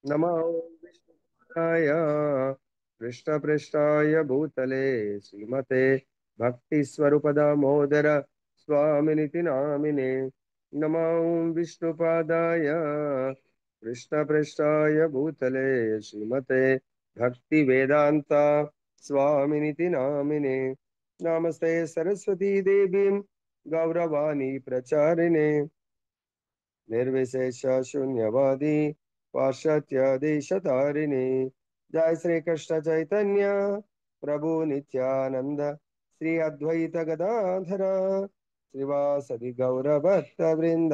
नमो विष्णुपादाय कृष्णपृष्ठाय भूतले श्रीमते भक्तिस्वरूपदामोदर स्वामिनिति नामिने। नमो विष्णुपादाय कृष्णपृष्ठाय भूतले श्रीमते भक्तिवेदान्ता स्वामिनिति नामिने। नमस्ते सरस्वती देवीं गौरवाणी प्रचारिणे निर्विशेष शून्यवादी पाश्चात्य देशतारिणी। जय श्री कृष्ण चैतन्य प्रभु नित्यानंद श्री अद्वैत गदाधर श्रीवासदि गौर भक्त वृंद।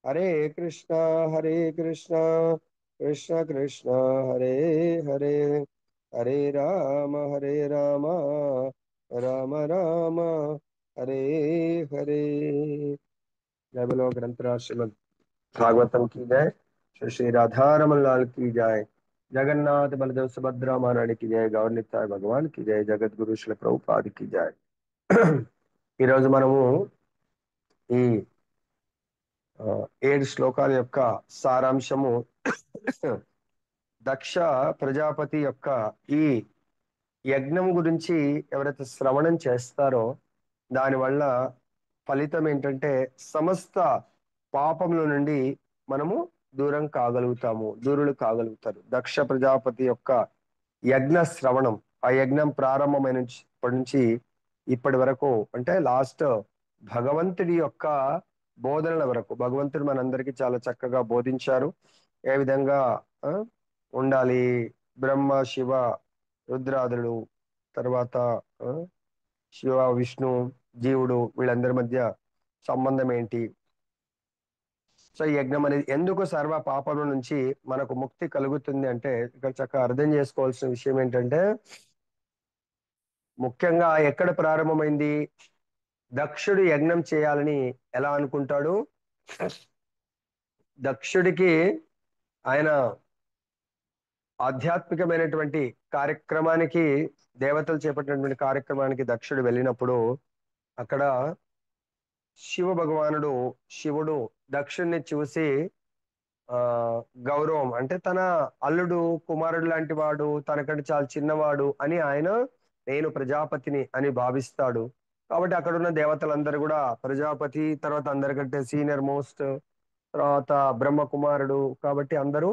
हरे कृष्णा कृष्ण कृष्ण हरे हरे, हरे राम राम राम हरे हरे। जय बोलो ग्रंथराज श्रीमद् भागवतम की जय। श्री श्री राधा रमन लाल की जय। जगन्नाथ बलदेव सुभद्रा महारानी की जय। गौर नित्याय भगवान की जय। జగత్ గురు శ్రీ ప్రభుపాద की जय। ఈరోజు మనము ఈ 7 శ్లోకాల యొక్క సారాంశము దక్ష ప్రజాపతి యొక్క ఈ యజ్ఞం గురించి ఎవరైతే శ్రవణం చేస్తారో దానివల్ల ఫలితం ఏంటంటే సమస్త పాపముల నుండి మనము దూరులు కాగలుగుతారు. దక్ష ప్రజాపతి యొక్క యజ్ఞ శ్రవణం, ఆ యజ్ఞం ప్రారంభమైనప్పటి నుంచి ఇప్పటి వరకు, అంటే లాస్ట్ భగవంతుడి యొక్క బోధనల వరకు భగవంతుడు మనందరికీ చాలా చక్కగా బోధించారు. ఏ విధంగా ఆ, ఉండాలి, బ్రహ్మ శివ రుద్రాదులు, తర్వాత ఆ, శివ విష్ణు జీవుడు వీళ్ళందరి మధ్య సంబంధం ఏంటి, సో ఈ యజ్ఞం అనేది ఎందుకు సర్వ పాపముల నుంచి మనకు ముక్తి కలుగుతుంది అంటే ఇక్కడ చక్కగా అర్థం చేసుకోవాల్సిన విషయం ఏంటంటే, ముఖ్యంగా ఎక్కడ ప్రారంభమైంది? దక్షుడు యజ్ఞం చేయాలని ఎలా అనుకుంటాడు? దక్షుడికి ఆయన ఆధ్యాత్మికమైనటువంటి కార్యక్రమానికి, దేవతలు చేపట్టినటువంటి కార్యక్రమానికి దక్షుడు వెళ్ళినప్పుడు అక్కడ శివ భగవానుడు, శివుడు దక్షుణ్ణి చూసి ఆ గౌరవం, అంటే తన అల్లుడు కుమారుడు లాంటి వాడు, తనకంటే చాలా చిన్నవాడు అని ఆయన నేను ప్రజాపతిని అని భావిస్తాడు. కాబట్టి అక్కడ ఉన్న దేవతలందరూ కూడా ప్రజాపతి తర్వాత అందరికంటే సీనియర్ మోస్ట్, తర్వాత బ్రహ్మ కుమారుడు కాబట్టి అందరూ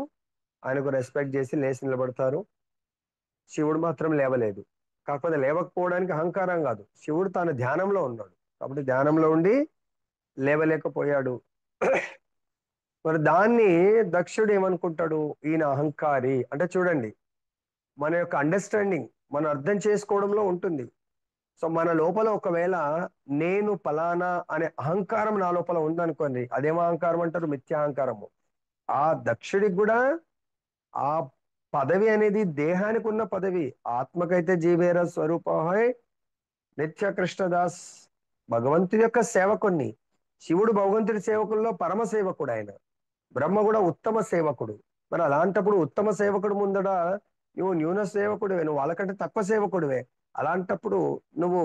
ఆయనకు రెస్పెక్ట్ చేసి లేచి నిలబడతారు. శివుడు మాత్రం లేవలేదు. కాకపోతే లేవకపోవడానికి అహంకారం కాదు, శివుడు తన ధ్యానంలో ఉన్నాడు కాబట్టి ధ్యానంలో ఉండి లేవలేకపోయాడు. మరి దాన్ని దక్షుడు ఏమనుకుంటాడు? ఈయన అహంకారి అంటే చూడండి, మన యొక్క అండర్స్టాండింగ్, మనం అర్థం చేసుకోవడంలో ఉంటుంది. సో మన లోపల ఒకవేళ నేను ఫలానా అనే అహంకారం నా లోపల ఉందనుకోండి, అదేమో అహంకారం అంటారు, మిథ్యాహంకారము. ఆ దక్షుడికి కూడా ఆ పదవి అనేది దేహానికి ఉన్న పదవి. ఆత్మకైతే జీవేర స్వరూపహై నిత్య కృష్ణదాస్, భగవంతుడి యొక్క సేవకుణ్ణి. శివుడు భగవంతుడి సేవకుల్లో పరమ సేవకుడు ఆయన. బ్రహ్మ కూడా ఉత్తమ సేవకుడు. మరి అలాంటప్పుడు ఉత్తమ సేవకుడు ముందడ నువ్వు న్యూన సేవకుడివే, నువ్వు వాళ్ళకంటే తక్కువ సేవకుడివే. అలాంటప్పుడు నువ్వు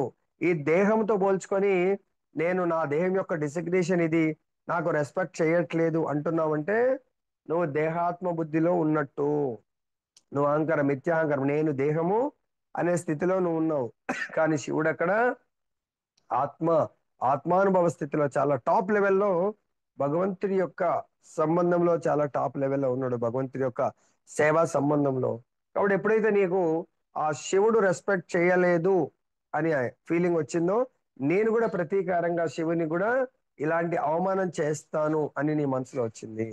ఈ దేహంతో పోల్చుకొని నేను నా దేహం యొక్క డిసిగ్నేషన్ ఇది, నాకు రెస్పెక్ట్ చేయట్లేదు అంటున్నావంటే నువ్వు దేహాత్మ బుద్ధిలో ఉన్నట్టు. నువ్వు అహంకారం, మిథ్యాహంకారం, నేను దేహము అనే స్థితిలో నువ్వు ఉన్నావు. కానీ శివుడు అక్కడ ఆత్మ, ఆత్మానుభవ స్థితిలో చాలా టాప్ లెవెల్లో భగవంతుడి యొక్క సంబంధంలో చాలా టాప్ లెవెల్లో ఉన్నాడు, భగవంతుడి యొక్క సేవా సంబంధంలో. కాబట్టి ఎప్పుడైతే నీకు ఆ శివుడు రెస్పెక్ట్ చేయలేదు అని ఫీలింగ్ వచ్చిందో, నేను కూడా ప్రతీకారంగా శివుని కూడా ఇలాంటి అవమానం చేస్తాను అని నీ మనసులో వచ్చింది.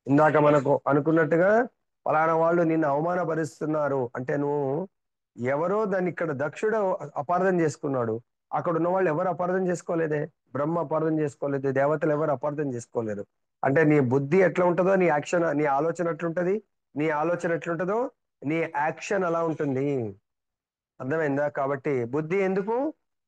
ఇందాక మనకు అనుకున్నట్టుగా ఫలానా వాళ్ళు నిన్ను అవమానపరుస్తున్నారు అంటే నువ్వు ఎవరో దాన్ని ఇక్కడ దక్షుడు అపార్థం చేసుకున్నాడు. అక్కడ ఉన్న వాళ్ళు ఎవరు అపార్థం చేసుకోలేదే, బ్రహ్మ అపార్థం చేసుకోలేదు, దేవతలు ఎవరు అపార్థం చేసుకోలేరు. అంటే నీ బుద్ధి ఎట్లా ఉంటుందో నీ యాక్షన్, నీ ఆలోచన ఎట్లుంటది, నీ ఆలోచన ఎట్లుంటుందో నీ యాక్షన్ అలా ఉంటుంది. అర్థమైందా? కాబట్టి బుద్ధి ఎందుకు?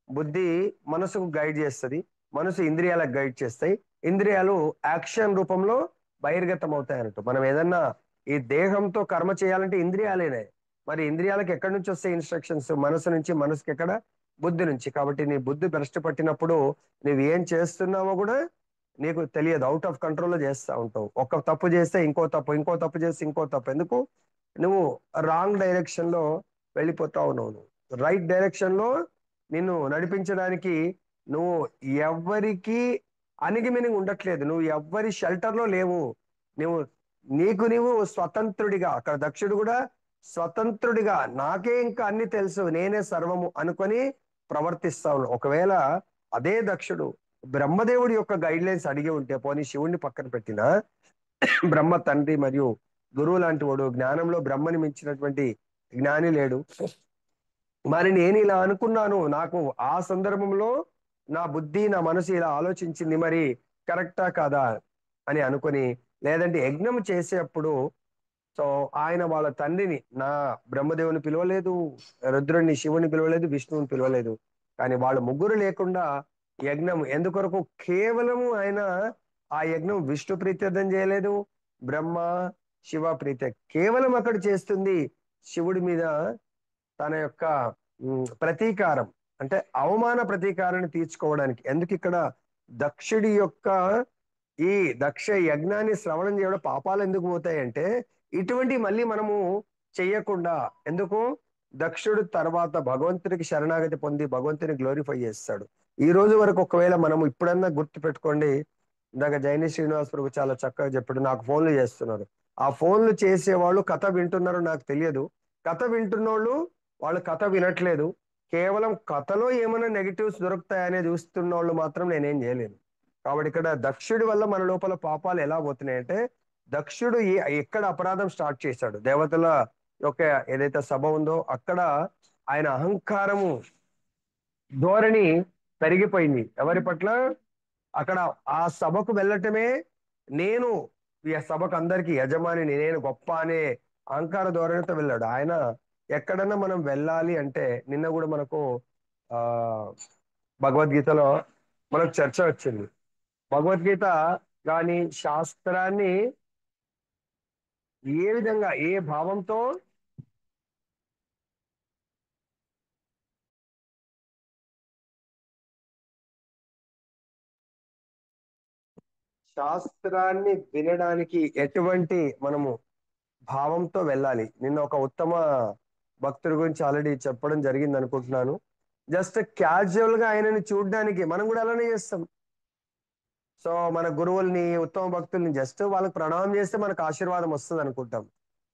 బుద్ధి మనసుకు గైడ్ చేస్తుంది, మనసు ఇంద్రియాలకు గైడ్ చేస్తాయి, ఇంద్రియాలు యాక్షన్ రూపంలో బహిర్గతం అవుతాయి అన్నట్టు. మనం ఏదన్నా ఈ దేహంతో కర్మ చేయాలంటే ఇంద్రియాలేనే. మరి ఇంద్రియాలకు ఎక్కడి నుంచి వస్తాయి ఇన్స్ట్రక్షన్స్? మనసు నుంచి. మనసుకి ఎక్కడ? బుద్ధి నుంచి. కాబట్టి నీ బుద్ధి భ్రష్టు పట్టినప్పుడు నువ్వు ఏం చేస్తున్నావో కూడా నీకు తెలియదు, అవుట్ ఆఫ్ కంట్రోల్లో చేస్తూ ఉంటావు. ఒక తప్పు చేస్తే ఇంకో తప్పు, ఇంకో తప్పు చేస్తే ఇంకో తప్పు. ఎందుకు? నువ్వు రాంగ్ డైరెక్షన్ లో వెళ్ళిపోతా ఉన్నావు. నువ్వు రైట్ డైరెక్షన్ లో నిన్ను నడిపించడానికి నువ్వు ఎవ్వరికి అణిగిమణిగి ఉండట్లేదు, నువ్వు ఎవ్వరి షెల్టర్ లో లేవు. నువ్వు నీకు నీవు స్వతంత్రుడిగా, అక్కడ దక్షుడు కూడా స్వతంత్రుడిగా, నాకే ఇంకా అన్ని తెలుసు, నేనే సర్వము అనుకొని ప్రవర్తిస్తా ఉన్నావు. ఒకవేళ అదే దక్షుడు బ్రహ్మదేవుడి యొక్క గైడ్ లైన్స్ అడిగి ఉంటే, పోనీ శివుణ్ణి పక్కన పెట్టిన బ్రహ్మ తండ్రి మరియు గురువు లాంటి వాడు, జ్ఞానంలో బ్రహ్మని మించినటువంటి జ్ఞాని లేడు, మరి నేను ఇలా అనుకున్నాను, నాకు ఆ సందర్భంలో నా బుద్ధి నా మనసు ఇలా ఆలోచించింది, మరి కరెక్టా కాదా అని అనుకొని, లేదంటే యజ్ఞం చేసేటప్పుడు సో ఆయన వాళ్ళ తండ్రిని, నా బ్రహ్మదేవుని పిలవలేదు, రుద్రుడిని శివుని పిలవలేదు, విష్ణువుని పిలవలేదు. కానీ వాళ్ళు ముగ్గురు లేకుండా యజ్ఞం ఎందుకొరకు? కేవలము ఆయన ఆ యజ్ఞం విష్ణు ప్రీత్యర్థం చేయలేదు, బ్రహ్మ శివ ప్రీత్య కేవలం అక్కడ చేస్తుంది శివుడి మీద తన యొక్క ప్రతీకారం, అంటే అవమాన ప్రతీకారాన్ని తీర్చుకోవడానికి. ఎందుకు ఇక్కడ దక్షుడి యొక్క ఈ దక్ష యజ్ఞాన్ని శ్రవణం చేయడం పాపాలు ఎందుకు పోతాయంటే, ఇటువంటి మళ్ళీ మనము చెయ్యకుండా. ఎందుకు? దక్షుడు తర్వాత భగవంతుడికి శరణాగతి పొంది భగవంతుని గ్లోరిఫై చేస్తాడు. ఈ రోజు వరకు ఒకవేళ మనము ఇప్పుడన్నా గుర్తు పెట్టుకోండి, ఇందాక జైని శ్రీనివాస్ ప్రభు చాలా చక్కగా చెప్పాడు, నాకు ఫోన్లు చేస్తున్నారు. ఆ ఫోన్లు చేసేవాళ్ళు కథ వింటున్నారో నాకు తెలియదు, కథ వింటున్నోళ్ళు వాళ్ళు కథ వినట్లేదు, కేవలం కథలో ఏమైనా నెగిటివ్స్ దొరుకుతాయనే చూస్తున్న వాళ్ళు మాత్రం నేనేం చేయలేను. కాబట్టి ఇక్కడ దక్షుడి వల్ల మన లోపల పాపాలు ఎలా పోతున్నాయంటే, దక్షుడు ఎక్కడ అపరాధం స్టార్ట్ చేశాడు, దేవతల యొక్క ఏదైతే సభ ఉందో అక్కడ ఆయన అహంకారము ధోరణి పెరిగిపోయింది. ఎవరి పట్ల? అక్కడ ఆ సభకు వెళ్ళటమే, నేను ఈ సభకు అందరికి యజమానిని, నేను గొప్ప అనే అహంకార ధోరణితో వెళ్ళాడు ఆయన. ఎక్కడన్నా మనం వెళ్ళాలి అంటే, నిన్న కూడా మనకు ఆ భగవద్గీతలో మనకు చర్చ వచ్చింది. భగవద్గీత కానీ శాస్త్రాన్ని ఏ విధంగా ఏ భావంతో శాస్త్రాన్ని వినడానికి ఎటువంటి మనము భావంతో వెళ్ళాలి. నిన్న ఒక ఉత్తమ భక్తుడి గురించి ఆల్రెడీ చెప్పడం జరిగింది అనుకుంటున్నాను. జస్ట్ క్యాజువల్ గా ఆయనని చూడడానికి మనం కూడా అలానే చేస్తాం. సో మన గురువుల్ని, ఉత్తమ భక్తుల్ని జస్ట్ వాళ్ళకి ప్రణామం చేస్తే మనకు ఆశీర్వాదం వస్తుంది అనుకుంటాం.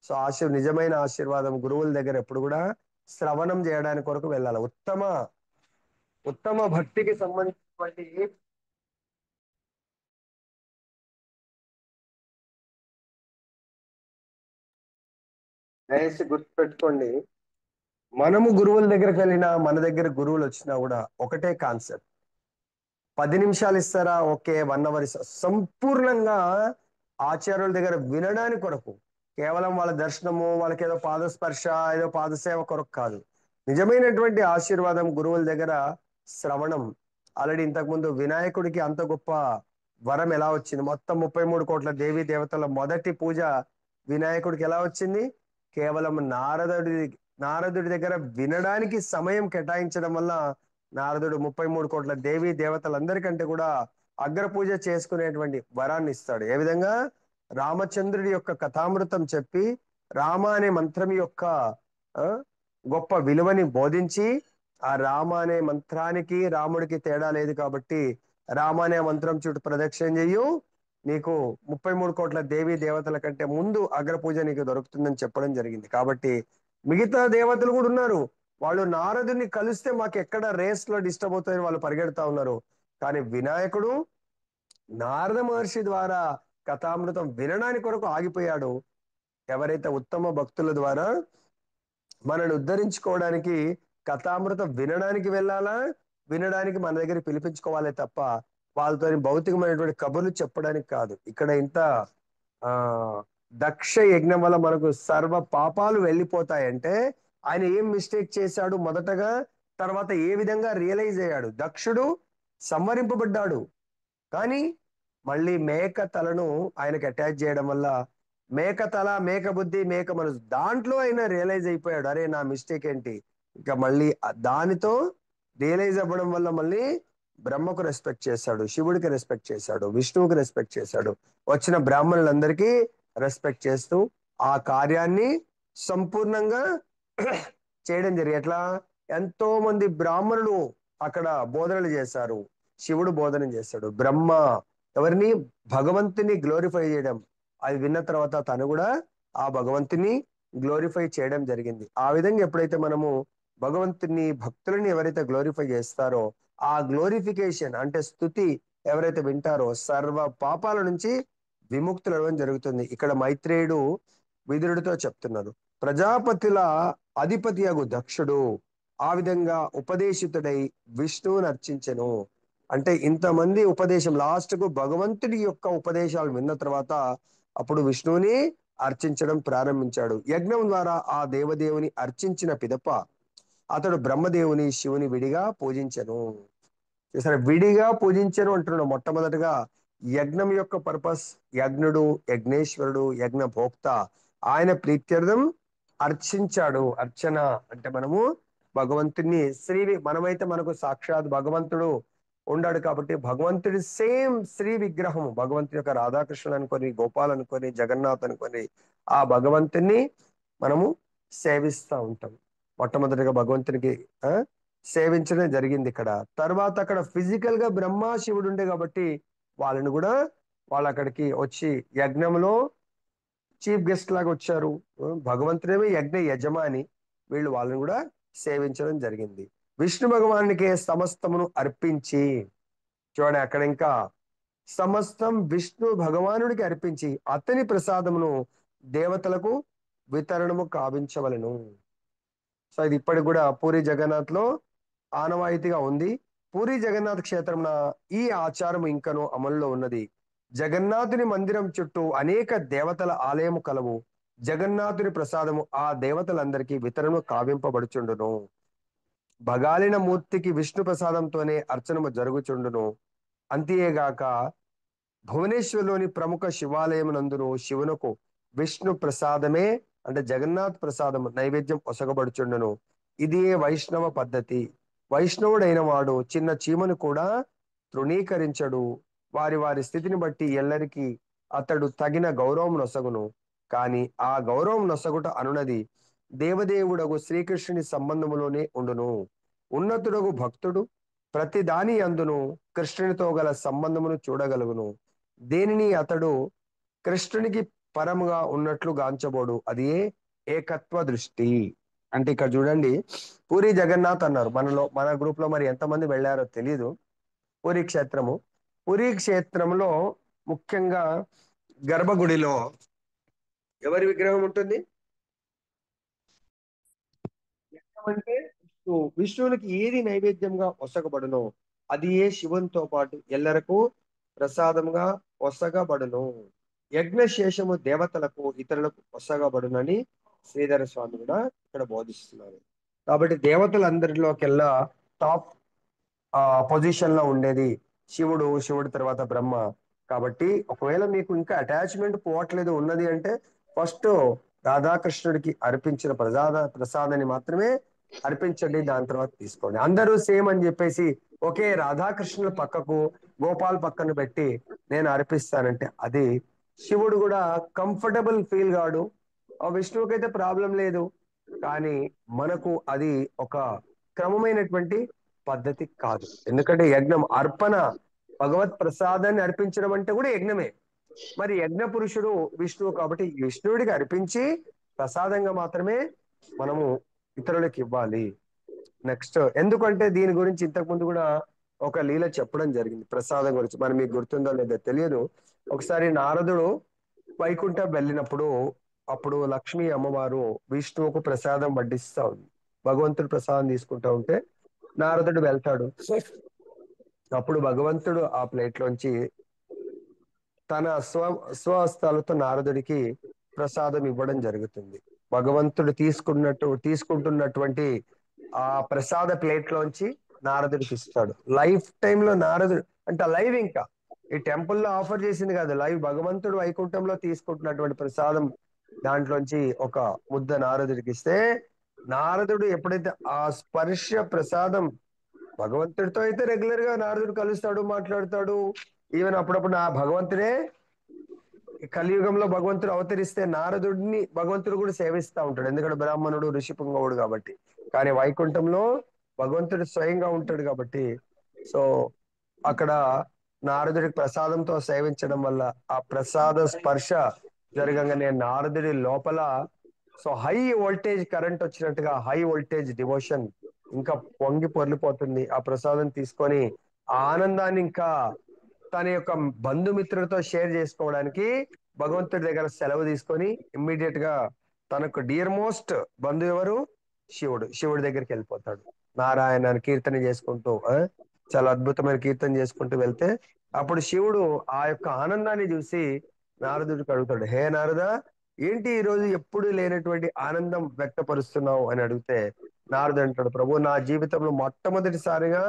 సో నిజమైన ఆశీర్వాదం గురువుల దగ్గర ఎప్పుడు కూడా శ్రవణం చేయడానికి కొరకు వెళ్ళాలి. ఉత్తమ ఉత్తమ భక్తికి సంబంధించినటువంటి దయచేసి గుర్తుపెట్టుకోండి, మనము గురువుల దగ్గరికి వెళ్ళినా, మన దగ్గర గురువులు వచ్చినా కూడా ఒకటే కాన్సెప్ట్. 10 నిమిషాలు ఇస్తారా? ఓకే. 1 అవర్ ఇస్తారా? సంపూర్ణంగా ఆచార్యుల దగ్గర వినడానికి కొరకు, కేవలం వాళ్ళ దర్శనము, వాళ్ళకి ఏదో పాదస్పర్శ, ఏదో పాదసేవ కొరకు కాదు. నిజమైనటువంటి ఆశీర్వాదం గురువుల దగ్గర శ్రవణం. ఆల్రెడీ ఇంతకుముందు వినాయకుడికి అంత గొప్ప వరం ఎలా వచ్చింది? మొత్తం 33 కోట్ల దేవీ దేవతల మొదటి పూజ వినాయకుడికి ఎలా వచ్చింది? కేవలం నారదుడి దగ్గర వినడానికి సమయం కేటాయించడం వల్ల నారదుడు 33 కోట్ల దేవీ దేవతలందరికంటే కూడా అగ్ర పూజ చేసుకునేటువంటి వరాన్ని ఇస్తాడు. ఏ విధంగా? రామచంద్రుడి యొక్క కథామృతం చెప్పి, రామ అనే మంత్రం యొక్క ఆ, గొప్ప విలువని బోధించి, ఆ రామ అనే మంత్రానికి రాముడికి తేడా లేదు కాబట్టి రామ అనే మంత్రం చుట్టూ ప్రదక్షిణ చెయ్యు, నీకు 33 కోట్ల దేవీ దేవతల కంటే ముందు అగ్ర పూజ నీకు దొరుకుతుందని చెప్పడం జరిగింది. కాబట్టి మిగతా దేవతలు కూడా ఉన్నారు, వాళ్ళు నారదుని కలిస్తే మాకు ఎక్కడ రేస్ లో డిస్టర్బ్ అవుతాయని వాళ్ళు పరిగెడతా ఉన్నారు. కానీ వినాయకుడు నారద మహర్షి ద్వారా కథామృతం వినడానికి కొరకు ఆగిపోయాడు. ఎవరైతే ఉత్తమ భక్తుల ద్వారా మనల్ని ఉద్ధరించుకోవడానికి కథామృతం వినడానికి వెళ్ళాలా, వినడానికి మన దగ్గర పిలిపించుకోవాలే తప్ప వాళ్ళతో భౌతికమైనటువంటి కబుర్లు చెప్పడానికి కాదు. ఇక్కడ ఇంత ఆ దక్ష యజ్ఞం వల్ల మనకు సర్వ పాపాలు వెళ్ళిపోతాయంటే, ఆయన ఏం మిస్టేక్ చేశాడు మొదటగా, తర్వాత ఏ విధంగా రియలైజ్ అయ్యాడు? దక్షుడు సంవరింపబడ్డాడు, కానీ మళ్ళీ మేక తలను ఆయనకి అటాచ్ చేయడం వల్ల మేక తల, మేక బుద్ధి, మేక మనసు, దాంట్లో ఆయన రియలైజ్ అయిపోయాడు, అరే నా మిస్టేక్ ఏంటి. ఇంకా మళ్ళీ దానితో రియలైజ్ అవ్వడం వల్ల మళ్ళీ బ్రహ్మకు రెస్పెక్ట్ చేశాడు, శివుడికి రెస్పెక్ట్ చేశాడు, విష్ణువుకి రెస్పెక్ట్ చేశాడు. వచ్చిన బ్రాహ్మణులందరికీ రెస్పెక్ట్ చేస్తూ ఆ కార్యాన్ని సంపూర్ణంగా చేయడం జరిగింది. ఎట్లా? ఎంతో మంది బ్రాహ్మణులు అక్కడ బోధనలు చేశారు. శివుడు బోధన చేశాడు. బ్రహ్మ ఎవరిని? భగవంతుని గ్లోరిఫై చేయడం. అది విన్న తర్వాత తను కూడా ఆ భగవంతుని గ్లోరిఫై చేయడం జరిగింది. ఆ విధంగా ఎప్పుడైతే మనము భగవంతుని, భక్తులని ఎవరైతే గ్లోరిఫై చేస్తారో, ఆ గ్లోరిఫికేషన్ అంటే స్తుతి ఎవరైతే వింటారో సర్వ పాపాల నుంచి విముక్తులు అవ్వడం జరుగుతుంది. ఇక్కడ మైత్రేయుడు విదురుడితో చెప్తున్నారు, ప్రజాపతుల అధిపతియగు దక్షుడు ఆ విధంగా ఉపదేశితుడై విష్ణువుని అర్చించెను. అంటే ఇంతమంది ఉపదేశం, లాస్ట్ కు భగవంతుడి యొక్క ఉపదేశాలు విన్న తర్వాత అప్పుడు విష్ణువుని అర్చించడం ప్రారంభించాడు. యజ్ఞం ద్వారా ఆ దేవదేవుని అర్చించిన పిదప అతడు బ్రహ్మదేవుని, శివుని విడిగా పూజించెను. సరే, విడిగా పూజించను అంటున్నాడు. మొట్టమొదటిగా యజ్ఞం యొక్క పర్పస్, యజ్ఞుడు, యజ్ఞేశ్వరుడు, యజ్ఞ భోక్త, ఆయన ప్రీత్యర్థం అర్చించాడు. అర్చన అంటే మనము భగవంతుని మనమైతే మనకు సాక్షాత్ భగవంతుడు ఉండాడు కాబట్టి భగవంతుడి సేమ్ శ్రీ విగ్రహం, భగవంతుడి యొక్క రాధాకృష్ణుడు అనుకొని, గోపాల్ అనుకొని, జగన్నాథ్ అనుకొని ఆ భగవంతుని మనము సేవిస్తూ ఉంటాం. మొట్టమొదటిగా భగవంతునికి ఆ సేవించడం జరిగింది ఇక్కడ. తర్వాత అక్కడ ఫిజికల్ గా బ్రహ్మ శివుడు ఉండే కాబట్టి వాళ్ళని కూడా, వాళ్ళు అక్కడికి వచ్చి యజ్ఞంలో చీఫ్ గెస్ట్ లాగా వచ్చారు. భగవంతుడేమో యజ్ఞ యజమాని, వీళ్ళు వాళ్ళని కూడా సేవించడం జరిగింది. విష్ణు భగవానికి సమస్తమును అర్పించి, చూడండి అక్కడ ఇంకా సమస్తం విష్ణు భగవానుడికి అర్పించి అతని ప్రసాదమును దేవతలకు వితరణము కావించవలను. సో ఇది ఇప్పటికి కూడా పూరి జగన్నాథ్ లో ఆనవాయితీగా ఉంది. పూరి జగన్నాథ్ క్షేత్రంన ఈ ఆచారం ఇంకను అమల్లో ఉన్నది. జగన్నాథుని మందిరం చుట్టూ అనేక దేవతల ఆలయము కలవు. జగన్నాథుని ప్రసాదము ఆ దేవతలందరికీ వితరణ కావింపబడుచుండును. బగాలిన మూర్తికి విష్ణు ప్రసాదంతోనే అర్చనము జరుగుచుండును. అంతేగాక భువనేశ్వర్లోని ప్రముఖ శివాలయమునందును శివునకు విష్ణు ప్రసాదమే అంటే జగన్నాథ్ ప్రసాదం నైవేద్యం ఒసగబడుచుండును. ఇదే వైష్ణవ పద్ధతి. వైష్ణవుడైన వాడు చిన్న చీమను కూడా తృణీకరించడు. వారి వారి స్థితిని బట్టి ఎల్లరికి అతడు తగిన గౌరవం నొసగును. కానీ ఆ గౌరవం నొసగుట అనునది దేవదేవుడగు శ్రీకృష్ణుని సంబంధములోనే ఉండును. ఉన్నతుడగు భక్తుడు ప్రతి దాని అందును కృష్ణునితో గల సంబంధమును చూడగలుగును. దేనిని అతడు కృష్ణునికి పరముగా ఉన్నట్లు గాంచబోడు. అది ఏకత్వ దృష్టి. అంటే ఇక్కడ చూడండి, పూరి జగన్నాథ్ అన్నారు. మన గ్రూప్ లో మరి ఎంతమంది వెళ్ళారో తెలియదు. పూరి క్షేత్రము, పూరి క్షేత్రంలో ముఖ్యంగా గర్భగుడిలో ఎవరి విగ్రహం ఉంటుంది? అంటే విష్ణువునికి ఏది నైవేద్యంగా ఒసగబడునో అది ఏ శివునితో పాటు ఎల్లరకు ప్రసాదంగా ఒసగబడును. యజ్ఞశేషము దేవతలకు ఇతరులకు ఒసగబడునని శ్రీధర స్వామి కూడా ఇక్కడ బోధిస్తున్నారు. కాబట్టి దేవతలందరిలోకెల్లా టాప్ పొజిషన్ లో ఉండేది శివుడు, శివుడి తర్వాత బ్రహ్మ. కాబట్టి ఒకవేళ మీకు ఇంకా అటాచ్మెంట్ పోవట్లేదు ఉన్నది అంటే ఫస్ట్ రాధాకృష్ణుడికి అర్పించిన ప్రసాదాన్ని మాత్రమే అర్పించండి, దాని తర్వాత తీసుకోండి. అందరూ సేమ్ అని చెప్పేసి ఒకే రాధాకృష్ణుల పక్కకు గోపాల్ పక్కన పెట్టి నేను అర్పిస్తానంటే అది శివుడు కూడా కంఫర్టబుల్ ఫీల్ కాడు. ఆ విష్ణువుకి అయితే ప్రాబ్లం లేదు, కానీ మనకు అది ఒక క్రమమైనటువంటి పద్ధతి కాదు. ఎందుకంటే యజ్ఞం అర్పణ, భగవత్ ప్రసాదాన్ని అర్పించడం అంటే కూడా యజ్ఞమే. మరి యజ్ఞ పురుషుడు విష్ణువు కాబట్టి విష్ణువుడికి అర్పించి ప్రసాదంగా మాత్రమే మనము ఇతరులకు ఇవ్వాలి. నెక్స్ట్, ఎందుకంటే దీని గురించి ఇంతకు ముందు కూడా ఒక లీల చెప్పడం జరిగింది ప్రసాదం గురించి. మరి మీకు గుర్తుందో లేదో తెలియదు. ఒకసారి నారదుడు వైకుంఠం వెళ్ళినప్పుడు అప్పుడు లక్ష్మీ అమ్మవారు విష్ణువుకు ప్రసాదం వడ్డిస్తా ఉంది. భగవంతుడు ప్రసాదం తీసుకుంటా ఉంటే నారదుడు వెళ్తాడు. అప్పుడు భగవంతుడు ఆ ప్లేట్ లోంచి తన స్వహస్తాలతో నారదుడికి ప్రసాదం ఇవ్వడం జరుగుతుంది. భగవంతుడు తీసుకుంటున్నటువంటి ఆ ప్రసాద ప్లేట్ లోంచి నారదుడికి ఇస్తాడు. లైఫ్ టైమ్ లో నారదుడు అంటే లైవ్, ఇంకా ఈ టెంపుల్లో ఆఫర్ చేసింది కాదు, లైవ్ భగవంతుడు వైకుంఠంలో తీసుకుంటున్నటువంటి ప్రసాదం దాంట్లోంచి ఒక ముద్ద నారదుడికి ఇస్తే నారదుడు ఎప్పుడైతే ఆ స్పర్శ ప్రసాదం భగవంతుడితో అయితే రెగ్యులర్ గా నారదుడు కలుస్తాడు, మాట్లాడతాడు. ఈవెన్ అప్పుడప్పుడు నా భగవంతుడే ఈ కలియుగంలో భగవంతుడు అవతరిస్తే నారదుడిని భగవంతుడు కూడా సేవిస్తా ఉంటాడు, ఎందుకంటే బ్రాహ్మణుడు ఋషి పుంగవుడు కాబట్టి. కానీ వైకుంఠంలో భగవంతుడు స్వయంగా ఉంటాడు కాబట్టి, సో అక్కడ నారదుడికి ప్రసాదంతో సేవించడం వల్ల ఆ ప్రసాద స్పర్శ జరగంగానే నారదుడి లోపల సో హై వోల్టేజ్ కరెంట్ వచ్చినట్టుగా హై వోల్టేజ్ డివోషన్ ఇంకా పొంగి పొర్లిపోతుంది. ఆ ప్రసాదం తీసుకొని ఆ ఆనందాన్ని ఇంకా తన యొక్క బంధుమిత్రులతో షేర్ చేసుకోవడానికి భగవంతుడి దగ్గర సెలవు తీసుకొని ఇమ్మీడియట్ గా తనకు డియర్ మోస్ట్ బంధువు ఎవరు, శివుడి దగ్గరికి వెళ్ళిపోతాడు. నారాయణాన్ని కీర్తన చేసుకుంటూ చాలా అద్భుతమైన కీర్తన చేసుకుంటూ వెళ్తే అప్పుడు శివుడు ఆ యొక్క ఆనందాన్ని చూసి నారదుడికి అడుగుతాడు, హే నారద, ఏంటి ఈ రోజు ఎప్పుడు లేనటువంటి ఆనందం వ్యక్తపరుస్తున్నావు అని అడిగితే నారదుడు అంటాడు, ప్రభు నా జీవితంలో మొట్టమొదటిసారిగా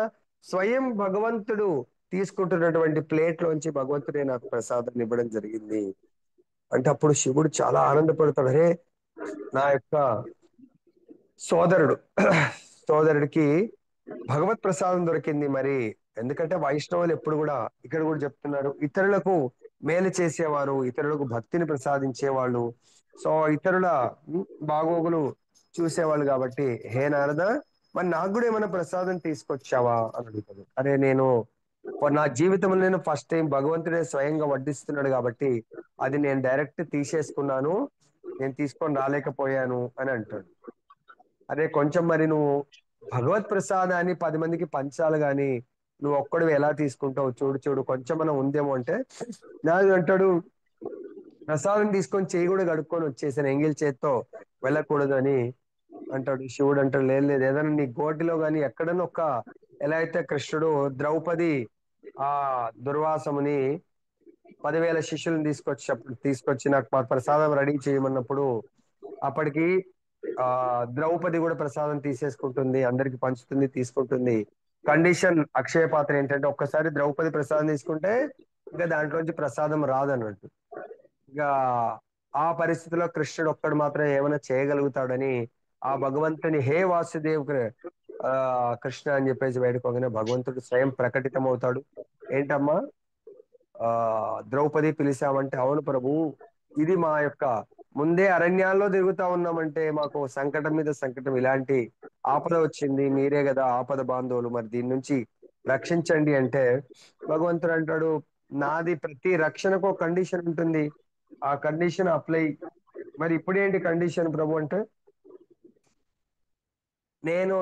స్వయం భగవంతుడు తీసుకుంటున్నటువంటి ప్లేట్ లోంచి భగవంతుడే నాకు ప్రసాదం ఇవ్వడం జరిగింది అంటే అప్పుడు శివుడు చాలా ఆనందపడతాడు. అరే నా యొక్క సోదరుడు సోదరుడికి భగవత్ ప్రసాదం దొరికింది మరి. ఎందుకంటే వైష్ణవులు ఎప్పుడు కూడా ఇక్కడ కూడా చెప్తున్నారు, ఇతరులకు మేలు చేసేవారు, ఇతరులకు భక్తిని ప్రసాదించేవాళ్ళు, సో ఇతరుల బాగోగులు చూసేవాళ్ళు కాబట్టి, హే నారద మరి నాకు కూడా ఏమైనా ప్రసాదం తీసుకొచ్చావా అని అడుగుతాడు. అరే నేను నా జీవితంలో నేను ఫస్ట్ టైం భగవంతుడే స్వయంగా వడ్డిస్తున్నాడు కాబట్టి అది నేను డైరెక్ట్ తీసేసుకున్నాను, నేను తీసుకొని రాలేకపోయాను అని అంటాడు. అదే కొంచెం మరి నువ్వు భగవత్ ప్రసాదాన్ని 10 మందికి పంచాలి గాని నువ్వు ఒక్కడివి ఎలా తీసుకుంటావు, చూడు చూడు కొంచెం మనం ఉందేమో అంటే నాది అంటాడు, ప్రసాదం తీసుకొని చేయి కూడా కడుక్కొని వచ్చేసాను, ఎంగిల్ చేత్తో వెళ్ళకూడదు అని అంటాడు. శివుడు అంటాడు, లేదు లేదు, ఏదైనా నీ గోటిలో గాని ఎక్కడన్నా ఒక, ఎలా అయితే కృష్ణుడు ద్రౌపది ఆ దుర్వాసముని 10,000 శిష్యులను తీసుకొచ్చి నాకు ప్రసాదం రెడీ చేయమన్నప్పుడు అప్పటికి ఆ ద్రౌపది కూడా ప్రసాదం తీసేసుకుంటుంది, అందరికి పంచుతుంది, తీసుకుంటుంది. కండిషన్ అక్షయ పాత్ర ఏంటంటే ఒక్కసారి ద్రౌపది ప్రసాదం తీసుకుంటే ఇంకా దాంట్లోంచి ప్రసాదం రాదన్నట్టు. ఇక ఆ పరిస్థితిలో కృష్ణుడు ఒక్కడు మాత్రం ఏమైనా చేయగలుగుతాడని ఆ భగవంతుని హే వాసుదేవ్ ఆ కృష్ణ అని చెప్పేసి వేడుకోగానే భగవంతుడు స్వయం ప్రకటితం అవుతాడు. ఏంటమ్మా ఆ ద్రౌపది పిలిచామంటే, అవును ప్రభు, ఇది మా యొక్క ముందే అరణ్యాల్లో తిరుగుతా ఉన్నామంటే మాకు సంకటం మీద సంకటం, ఇలాంటి ఆపద వచ్చింది, మీరే కదా ఆపద బాంధవులు, మరి దీని నుంచి రక్షించండి అంటే భగవంతుడు అంటాడు, నాది ప్రతి రక్షణకు ఒక కండిషన్ ఉంటుంది, ఆ కండిషన్ అప్లై. మరి ఇప్పుడేంటి కండిషన్ ప్రభు అంటే,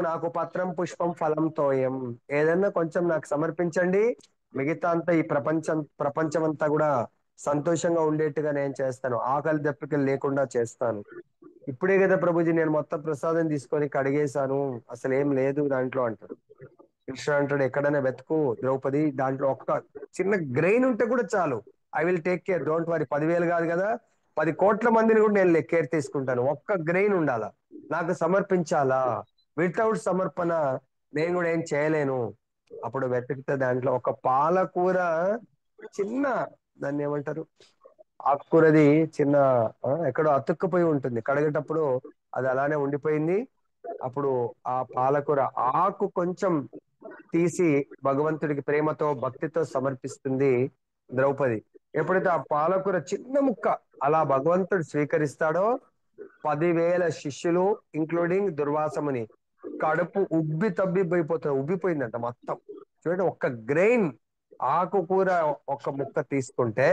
నాకు పత్రం పుష్పం ఫలం తోయం, ఏదన్నా కొంచెం నాకు సమర్పించండి, మిగతా అంతా ఈ ప్రపంచం అంతా కూడా సంతోషంగా ఉండేట్టుగా నేను చేస్తాను, ఆకలి దప్పికలు లేకుండా చేస్తాను. ఇప్పుడే కదా ప్రభుజీ నేను మొత్తం ప్రసాదం తీసుకొని కడిగేశాను, అసలు ఏం లేదు దాంట్లో అంటాడు. కృష్ణ అంటాడు, ఎక్కడైనా వెతుకు ద్రౌపది, దాంట్లో ఒక్క చిన్న గ్రెయిన్ ఉంటే కూడా చాలు, I will take care, don't worry. 10,000 కాదు కదా, 10 కోట్ల మందిని కూడా నేను కేర్ తీసుకుంటాను, ఒక్క గ్రెయిన్ ఉండాలా, నాకు సమర్పించాలా, వితౌట్ సమర్పణ నేను కూడా ఏం చేయలేను. అప్పుడు వెతికితే దాంట్లో ఒక పాలకూర చిన్న, దాన్ని ఏమంటారు, ఆకుకూరది చిన్న ఎక్కడో అతుక్కుపోయి ఉంటుంది, కడిగేటప్పుడు అది అలానే ఉండిపోయింది. అప్పుడు ఆ పాలకూర ఆకు కొంచెం తీసి భగవంతుడికి ప్రేమతో భక్తితో సమర్పిస్తుంది ద్రౌపది. ఎప్పుడైతే ఆ పాలకూర చిన్న ముక్క అలా భగవంతుడు స్వీకరిస్తాడో 10,000 శిష్యులు ఇంక్లూడింగ్ దుర్వాసముని కడుపు తబ్బిబ్బైపోతుంది, ఉబ్బిపోయిందంట మొత్తం. చూడండి, ఒక్క గ్రెయిన్ ఆకుకూర ఒక్క ముక్క తీసుకుంటే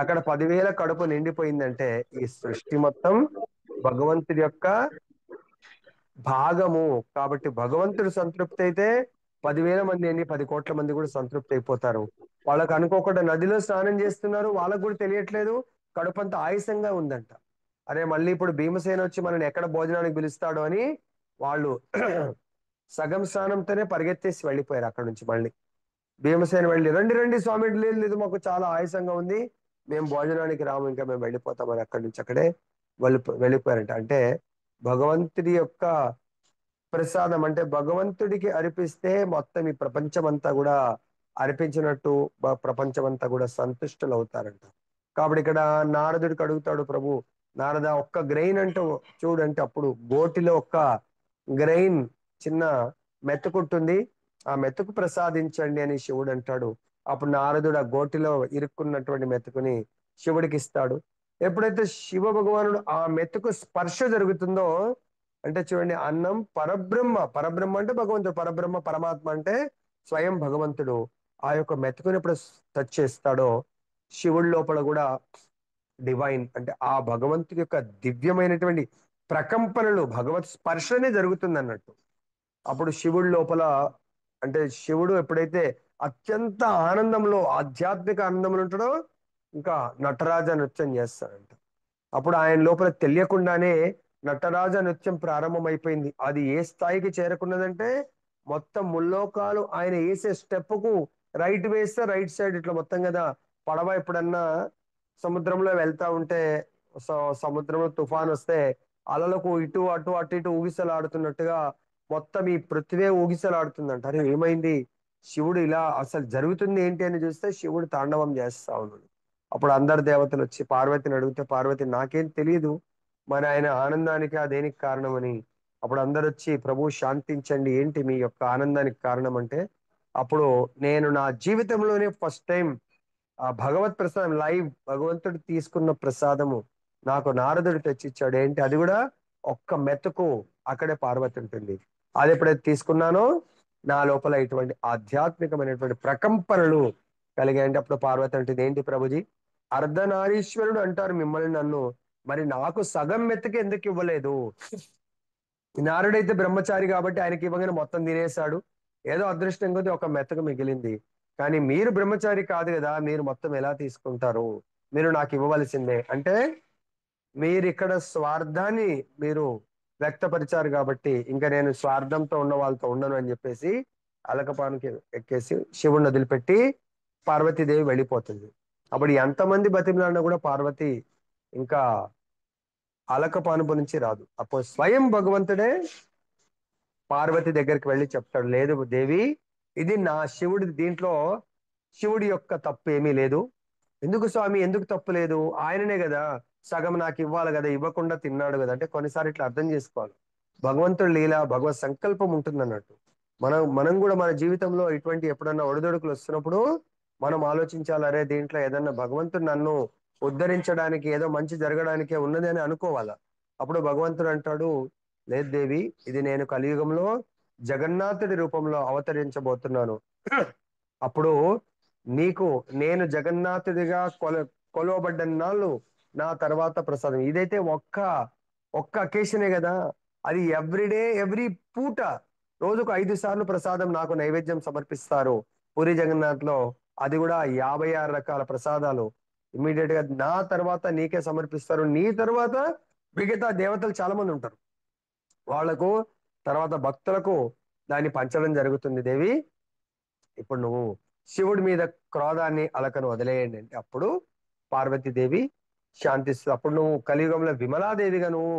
అక్కడ 10,000 కడుపు నిండిపోయిందంటే ఈ సృష్టి మొత్తం భగవంతుడి యొక్క భాగము. కాబట్టి భగవంతుడు సంతృప్తి అయితే 10,000 మంది ఎన్ని 10 కోట్ల మంది కూడా సంతృప్తి అయిపోతారు. వాళ్ళకు అనుకోకుండా నదిలో స్నానం చేస్తున్నారు, వాళ్ళకు కూడా తెలియట్లేదు, కడుపంతా ఆయాసంగా ఉందంట. అరే మళ్ళీ ఇప్పుడు భీమసేన వచ్చి మనని ఎక్కడ భోజనానికి పిలుస్తాడు అని వాళ్ళు సగం స్నానంతోనే పరిగెత్తేసి వెళ్ళిపోయారు అక్కడ నుంచి. మళ్ళీ భీమసేన వెళ్ళి, రండి రండి స్వామి, లేదు లేదు మాకు చాలా ఆయాసంగా ఉంది, మేము భోజనానికి రాము, ఇంకా మేము వెళ్ళిపోతామని అక్కడి నుంచి అక్కడే వెళ్ళిపోయారంట. అంటే భగవంతుడి యొక్క ప్రసాదం అంటే భగవంతుడికి అర్పిస్తే మొత్తం ఈ ప్రపంచం అంతా కూడా అర్పించినట్టు, ప్రపంచం అంతా కూడా సంతుష్టులు అవుతారంట. కాబట్టి ఇక్కడ నారదుడికి అడుగుతాడు ప్రభు, నారద ఒక్క గ్రెయిన్ అంటూ చూడంటే అప్పుడు గోటిలో ఒక్క గ్రెయిన్ చిన్న మెతుకుంటుంది, ఆ మెతుకు ప్రసాదించండి అని శివుడు అంటాడు. అప్పుడు నారదుడు ఆ గోటిలో ఇరుక్కున్నటువంటి మెతుకుని శివుడికి ఇస్తాడు. ఎప్పుడైతే శివ భగవానుడు ఆ మెతుకు స్పర్శ జరుగుతుందో, అంటే చూడండి, అన్నం పరబ్రహ్మ, పరబ్రహ్మ అంటే భగవంతుడు, పరబ్రహ్మ పరమాత్మ అంటే స్వయం భగవంతుడు ఆ యొక్క మెతుకుని ఎప్పుడు టచ్ చేస్తాడో, శివుడి లోపల కూడా డివైన్ అంటే ఆ భగవంతుడి యొక్క దివ్యమైనటువంటి ప్రకంపనలు, భగవత్ స్పర్శనే జరుగుతుంది అన్నట్టు. అప్పుడు శివుడి లోపల, అంటే శివుడు ఎప్పుడైతే అత్యంత ఆనందంలో, ఆధ్యాత్మిక ఆనందంలో ఉంటాడో, ఇంకా నటరాజ నృత్యం చేస్తాడంట. అప్పుడు ఆయన లోపల తెలియకుండానే నటరాజ నృత్యం ప్రారంభమైపోయింది. అది ఏ స్థాయికి చేరుకున్నదంటే, మొత్తం ముల్లోకాలు ఆయన వేసే స్టెప్ కు రైట్ వేస్తే రైట్ సైడ్ ఇట్లా మొత్తం కదా. పడవ ఎప్పుడన్నా సముద్రంలో వెళ్తా ఉంటే, సముద్రంలో తుఫాన్ వస్తే అలలకు ఇటు అటు అటు ఇటు ఊగిసలాడుతున్నట్టుగా మొత్తం ఈ పృథ్వీ ఊగిసలాడుతుందంట. అరే ఏమైంది, శివుడు ఇలా అసలు జరుగుతుంది ఏంటి అని చూస్తే శివుడు తాండవం చేస్తా ఉన్నాడు. అప్పుడు అందరు దేవతలు వచ్చి పార్వతిని అడిగితే, పార్వతి నాకేం తెలియదు మరి ఆయన ఆనందానికి దేనికి కారణమని. అప్పుడు అందరు వచ్చి ప్రభు శాంతించండి, ఏంటి మీ యొక్క ఆనందానికి కారణం అంటే, అప్పుడు నేను నా జీవితంలోనే ఫస్ట్ టైం ఆ భగవత్ ప్రసాదం లైవ్ భగవంతుడు తీసుకున్న ప్రసాదము నాకు నారదుడు తెచ్చిచ్చాడు. ఏంటి అది కూడా ఒక్క మెతుకు, అక్కడే పార్వతి ఉంటుంది. అది ఎప్పుడైతే తీసుకున్నానో నా లోపల ఇటువంటి ఆధ్యాత్మికమైనటువంటి ప్రకంపనలు కలిగాయంటే, అప్పుడు పార్వతి అంటే ఏంటి ప్రభుజీ, అర్ధనారీశ్వరుడు అంటారు మిమ్మల్ని నన్ను, మరి నాకు సగం మెతుకు ఎందుకు ఇవ్వలేదు? నారుడైతే బ్రహ్మచారి కాబట్టి ఆయనకి ఇవ్వగానే మొత్తం తినేశాడు. ఏదో అదృష్టం కొద్దీ ఒక మెతుకు మిగిలింది. కానీ మీరు బ్రహ్మచారి కాదు కదా, మీరు మొత్తం ఎలా తీసుకుంటారు? మీరు నాకు ఇవ్వవలసిందే అంటే, మీరు ఇక్కడ స్వార్థాన్ని మీరు వ్యక్తపరిచారు కాబట్టి ఇంకా నేను స్వార్థంతో ఉన్న వాళ్ళతో ఉండను అని చెప్పేసి అలకపానికి ఎక్కేసి శివుడిని వదిలిపెట్టి పార్వతీదేవి వెళ్ళిపోతుంది. అప్పుడు ఎంతమంది బతిమలాడినా కూడా పార్వతి ఇంకా అలకపానుపు నుంచి రాదు. అప్పుడు స్వయం భగవంతుడే పార్వతి దగ్గరికి వెళ్ళి చెప్తాడు, లేదు దేవి, ఇది నా శివుడి, దీంట్లో శివుడి యొక్క తప్పు ఏమీ లేదు. ఎందుకు స్వామి, ఎందుకు తప్పు లేదు? ఆయననే కదా సగం నాకు ఇవ్వాలి కదా, ఇవ్వకుండా తిన్నాడు కదా. అంటే కొన్నిసార్లు ఇట్లా అర్థం చేసుకోవాలి, భగవంతుడు లీల, భగవత్ సంకల్పం ఉంటుంది అన్నట్టు. మనం కూడా మన జీవితంలో ఇటువంటి ఎప్పుడన్నా ఒడిదొడుకులు వస్తున్నప్పుడు మనం ఆలోచించాలి, అరే దీంట్లో ఏదన్నా భగవంతుడు నన్ను ఉద్ధరించడానికి, ఏదో మంచి జరగడానికే ఉన్నది అని అనుకోవాలా. అప్పుడు భగవంతుడు అంటాడు, లేదు దేవి, ఇది నేను కలియుగంలో జగన్నాథుడి రూపంలో అవతరించబోతున్నాను. అప్పుడు నీకు నేను జగన్నాథుడిగా కొలవబడ్డ నాళ్ళు నా తర్వాత ప్రసాదం. ఇదైతే ఒక్క ఒక్క అకేషనే కదా, అది ఎవ్రీడే, ఎవ్రీ పూట, రోజుకు 5 సార్లు ప్రసాదం నాకు నైవేద్యం సమర్పిస్తారు పూరి జగన్నాథ్ లో. అది కూడా 56 రకాల ప్రసాదాలు ఇమ్మీడియట్ గా నా తర్వాత నీకే సమర్పిస్తారు. నీ తర్వాత మిగతా దేవతలు చాలా మంది ఉంటారు, వాళ్లకు తర్వాత భక్తులకు దాన్ని పంచడం జరుగుతుంది. దేవి, ఇప్పుడు నువ్వు శివుడి మీద క్రోధాన్ని అలకను వదిలేయండి అంటే, అప్పుడు పార్వతీదేవి శాంతిస్తుంది. అప్పుడు నువ్వు కలియుగంలో విమలాదేవిగా నువ్వు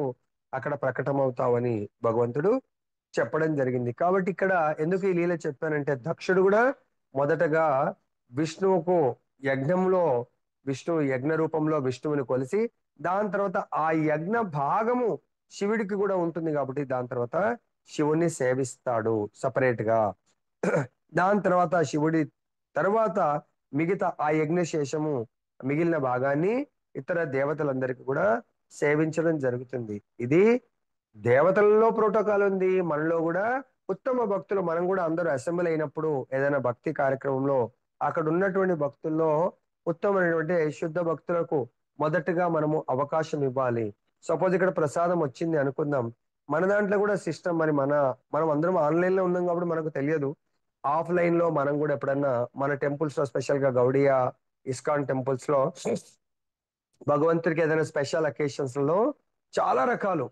అక్కడ ప్రకటమవుతావని భగవంతుడు చెప్పడం జరిగింది. కాబట్టి ఇక్కడ ఎందుకు ఈ లీల చెప్పానంటే, దక్షుడు కూడా మొదటగా విష్ణువుకు యజ్ఞంలో, విష్ణువు యజ్ఞ రూపంలో విష్ణువుని కొలిసి, దాని తర్వాత ఆ యజ్ఞ భాగము శివుడికి కూడా ఉంటుంది కాబట్టి దాని తర్వాత శివుణ్ణి సేవిస్తాడు సపరేట్ గా. దాని తర్వాత శివుడి తర్వాత మిగతా ఆ యజ్ఞశేషము, మిగిలిన భాగాన్ని ఇతర దేవతలందరికీ కూడా సేవించడం జరుగుతుంది. ఇది దేవతలలో ప్రోటోకాల్ ఉంది, మనలో కూడా ఉత్తమ భక్తులు మనం కూడా అందరూ అసెంబ్లీ అయినప్పుడు ఏదైనా భక్తి కార్యక్రమంలో అక్కడ ఉన్నటువంటి భక్తుల్లో ఉత్తమమైనటువంటి శుద్ధ భక్తులకు మొదటగా మనము అవకాశం ఇవ్వాలి. సపోజ్ ఇక్కడ ప్రసాదం వచ్చింది అనుకుందాం, మన దాంట్లో కూడా సిస్టమ్, మరి మనం అందరం ఆన్లైన్ లో ఉన్నాం కాబట్టి మనకు తెలియదు. ఆఫ్లైన్ లో మనం కూడా ఎప్పుడన్నా మన టెంపుల్స్ లో, స్పెషల్ గా గౌడియా, ఇస్కాన్ టెంపుల్స్ లో భగవంతుడికి ఏదైనా స్పెషల్ అకేషన్స్ లో చాలా రకాలు,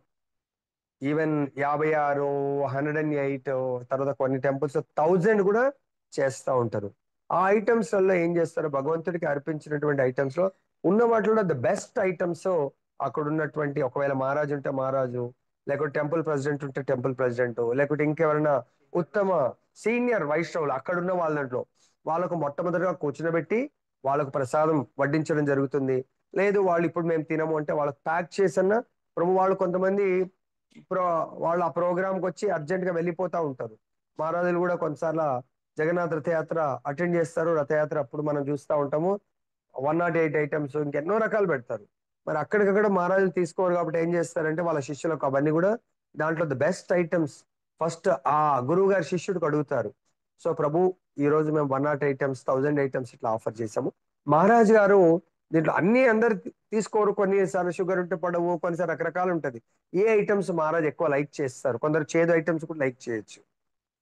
ఈవెన్ 56, 108, తర్వాత కొన్ని టెంపుల్స్ 1000 కూడా చేస్తూ ఉంటారు. ఆ ఐటమ్స్ వల్ల ఏం చేస్తారు, భగవంతుడికి అర్పించినటువంటి ఐటమ్స్ లో ఉన్న వాటిలో ద బెస్ట్ ఐటమ్స్ అక్కడ ఉన్నటువంటి, ఒకవేళ మహారాజు ఉంటే మహారాజు, లేకుంటే టెంపుల్ ప్రెసిడెంట్ ఉంటే టెంపుల్ ప్రెసిడెంట్, లేకుంటే ఇంకెవరైనా ఉత్తమ సీనియర్ వైష్ణవులు అక్కడ ఉన్న వాళ్ళ దాంట్లో వాళ్ళకు మొట్టమొదటిగా కూర్చునబెట్టి వాళ్ళకు ప్రసాదం వడ్డించడం జరుగుతుంది. లేదు వాళ్ళు ఇప్పుడు మేము తినము అంటే వాళ్ళకి ప్యాక్ చేసన్న ప్రభు, వాళ్ళు కొంతమంది వాళ్ళు ఆ ప్రోగ్రామ్కి వచ్చి అర్జెంట్ గా వెళ్ళిపోతా ఉంటారు. మహారాజులు కూడా కొన్నిసార్లు జగన్నాథ్ రథయాత్ర అటెండ్ చేస్తారు. రథయాత్ర అప్పుడు మనం చూస్తూ ఉంటాము 108 ఐటమ్స్ ఇంకెన్నో రకాలు పెడతారు. మరి అక్కడికక్కడ మహారాజులు తీసుకోరు కాబట్టి ఏం చేస్తారంటే వాళ్ళ శిష్యులకు అవన్నీ కూడా దాంట్లో ద బెస్ట్ ఐటమ్స్ ఫస్ట్ ఆ గురువు గారి శిష్యుడికి అడుగుతారు. సో ప్రభు, ఈ రోజు మేము 108 ఐటమ్స్ 1000 ఐటమ్స్ ఇట్లా ఆఫర్ చేసాము. మహారాజ్ గారు దీంట్లో అన్ని అందరు తీసుకోరు. కొన్నిసార్లు షుగర్ ఉంటే పడవు, కొన్నిసార్లు రకరకాలు ఉంటది. ఏ ఐటమ్స్ మహారాజ్ ఎక్కువ లైక్ చేస్తారు? కొందరు చేదు ఐటమ్స్ కూడా లైక్ చేయొచ్చు.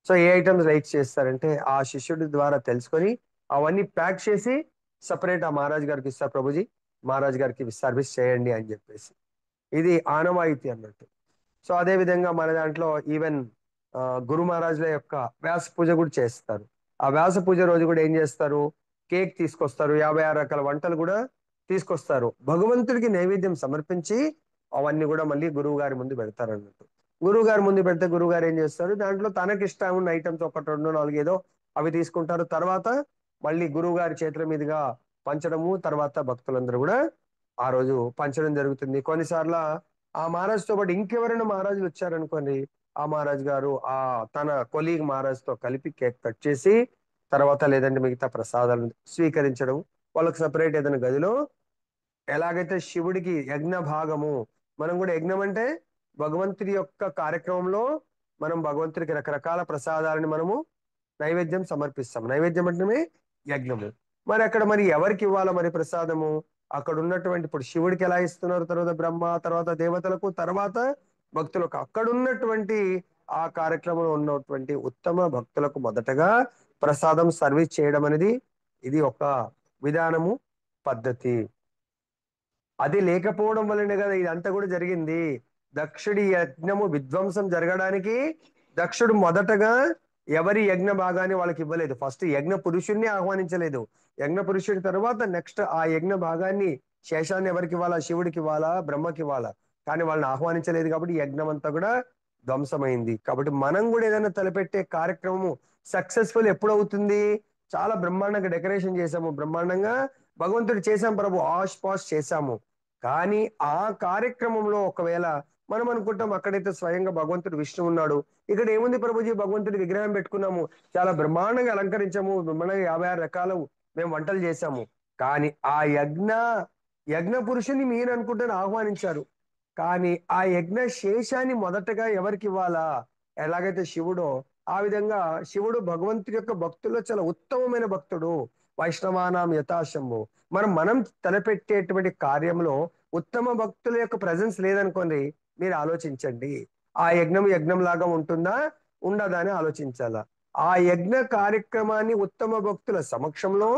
సో ఏ ఐటమ్స్ లైక్ చేస్తారంటే ఆ శిష్యుడి ద్వారా తెలుసుకొని అవన్నీ ప్యాక్ చేసి సపరేట్ ఆ మహారాజ్ గారికి ఇస్తారు. ప్రభుజీ, మహారాజ్ గారికి సర్వీస్ చేయండి అని చెప్పేసి. ఇది ఆనవాయితీ అన్నట్టు. సో అదే విధంగా మన దాంట్లో ఈవెన్ గురు మహారాజుల యొక్క వ్యాస పూజ కూడా చేస్తారు. ఆ వ్యాస పూజ రోజు కూడా ఏం చేస్తారు? కేక్ తీసుకొస్తారు, 56 రకాల వంటలు కూడా తీసుకొస్తారు. భగవంతుడికి నైవేద్యం సమర్పించి అవన్నీ కూడా మళ్ళీ గురువు గారి ముందు పెడతారు అన్నట్టు. గురువు గారి ముందు పెడితే గురువు గారు ఏం చేస్తారు? దాంట్లో తనకి ఇష్టం ఉన్న ఐటమ్స్ ఒకటి రెండు నాలుగు ఏదో అవి తీసుకుంటారు. తర్వాత మళ్ళీ గురువు గారి చేతుల మీదుగా పంచడము, తర్వాత భక్తులందరూ కూడా ఆ రోజు పంచడం జరుగుతుంది. కొన్నిసార్లు ఆ మహారాజ్ తో పాటు ఇంకెవరైనా మహారాజులు వచ్చారనుకోండి, ఆ మహారాజ్ గారు ఆ తన కొలీగ్ మహారాజ్ తో కలిపి కేక్ కట్ చేసి తర్వాత లేదంటే మిగతా ప్రసాదాలను స్వీకరించడం, వాళ్ళకి సపరేట్ ఏదైనా గదిలో ఎలాగైతే శివుడికి యజ్ఞ భాగము, మనం కూడా యజ్ఞం అంటే భగవంతుడి యొక్క కార్యక్రమంలో మనం భగవంతుడికి రకరకాల ప్రసాదాలను మనము నైవేద్యం సమర్పిస్తాం. నైవేద్యం అంటేనే యజ్ఞము. మరి అక్కడ మరి ఎవరికి ఇవ్వాలా మరి ప్రసాదము? అక్కడ ఉన్నటువంటి ఇప్పుడు శివుడికి ఎలా ఇస్తున్నారు, తర్వాత బ్రహ్మ, తర్వాత దేవతలకు, తర్వాత భక్తులకు. అక్కడ ఉన్నటువంటి ఆ కార్యక్రమంలో ఉన్నటువంటి ఉత్తమ భక్తులకు మొదటగా ప్రసాదం సర్వీస్ చేయడం అనేది ఇది ఒక విధానము, పద్ధతి. అది లేకపోవడం వల్లనే కదా ఇదంతా కూడా జరిగింది. దక్షుడి యజ్ఞము విధ్వంసం జరగడానికి దక్షుడు మొదటగా ఎవరి యజ్ఞ భాగాన్ని వాళ్ళకి ఇవ్వలేదు. ఫస్ట్ యజ్ఞ పురుషుణ్ణి ఆహ్వానించలేదు. యజ్ఞ పురుషుడి తర్వాత నెక్స్ట్ ఆ యజ్ఞ భాగాన్ని, శేషాన్ని ఎవరికి ఇవ్వాలా? శివుడికి ఇవ్వాలా, బ్రహ్మకి ఇవ్వాలా? కానీ వాళ్ళని ఆహ్వానించలేదు కాబట్టి యజ్ఞం అంతా కూడా ధ్వంసమైంది. కాబట్టి మనం కూడా ఏదైనా తలపెట్టే కార్యక్రమము సక్సెస్ఫుల్ ఎప్పుడు అవుతుంది? చాలా బ్రహ్మాండంగా డెకరేషన్ చేసాము, బ్రహ్మాండంగా భగవంతుడు చేశాం ప్రభు, ఆష్ పాష్ చేశాము. కానీ ఆ కార్యక్రమంలో ఒకవేళ మనం అనుకుంటాం అక్కడైతే స్వయంగా భగవంతుడు విష్ణు ఉన్నాడు, ఇక్కడ ఏముంది ప్రభుజీ, భగవంతుడి విగ్రహం పెట్టుకున్నాము, చాలా బ్రహ్మాండంగా అలంకరించాము, బ్రహ్మాండంగా 56 రకాలు మేము వంటలు చేశాము. కానీ ఆ యజ్ఞ పురుషుని మీరు అనుకుంటాను ఆహ్వానించారు. కానీ ఆ యజ్ఞ శేషాన్ని మొదటగా ఎవరికి ఇవ్వాలా? ఎలాగైతే శివుడో ఆ విధంగా శివుడు భగవంతుడి యొక్క భక్తుల్లో చాలా ఉత్తమమైన భక్తుడు. వైష్ణవానాం యథాశంభు. మనం తలపెట్టేటువంటి కార్యంలో ఉత్తమ భక్తుల యొక్క ప్రజెన్స్ లేదనుకోండి, మీరు ఆలోచించండి, ఆ యజ్ఞం లాగా ఉంటుందా, ఉండదా అని ఆలోచించాలా. ఆ యజ్ఞ కార్యక్రమాన్ని ఉత్తమ భక్తుల సమక్షంలో,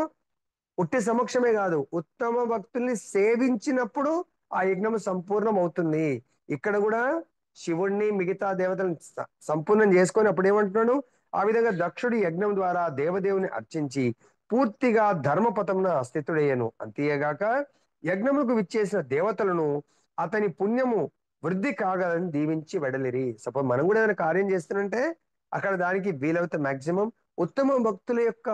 ఉట్టి సమక్షమే కాదు, ఉత్తమ భక్తుల్ని సేవించినప్పుడు ఆ యజ్ఞం సంపూర్ణం అవుతుంది. ఇక్కడ కూడా శివుణ్ణి మిగతా దేవతలను సంపూర్ణం చేసుకొని అప్పుడు ఏమంటున్నాడు? ఆ విధంగా దక్షుడి యజ్ఞం ద్వారా దేవదేవుని అర్చించి పూర్తిగా ధర్మపథంన స్థితుడయ్యను. అంతేగాక యజ్ఞములకు విచ్చేసిన దేవతలను అతని పుణ్యము వృద్ధి కాగలని దీవించి వెడలిరి. సపోజ్ మనం కూడా ఏదైనా కార్యం చేస్తున్నంటే అక్కడ దానికి వీలైతే మాక్సిమం ఉత్తమ భక్తుల యొక్క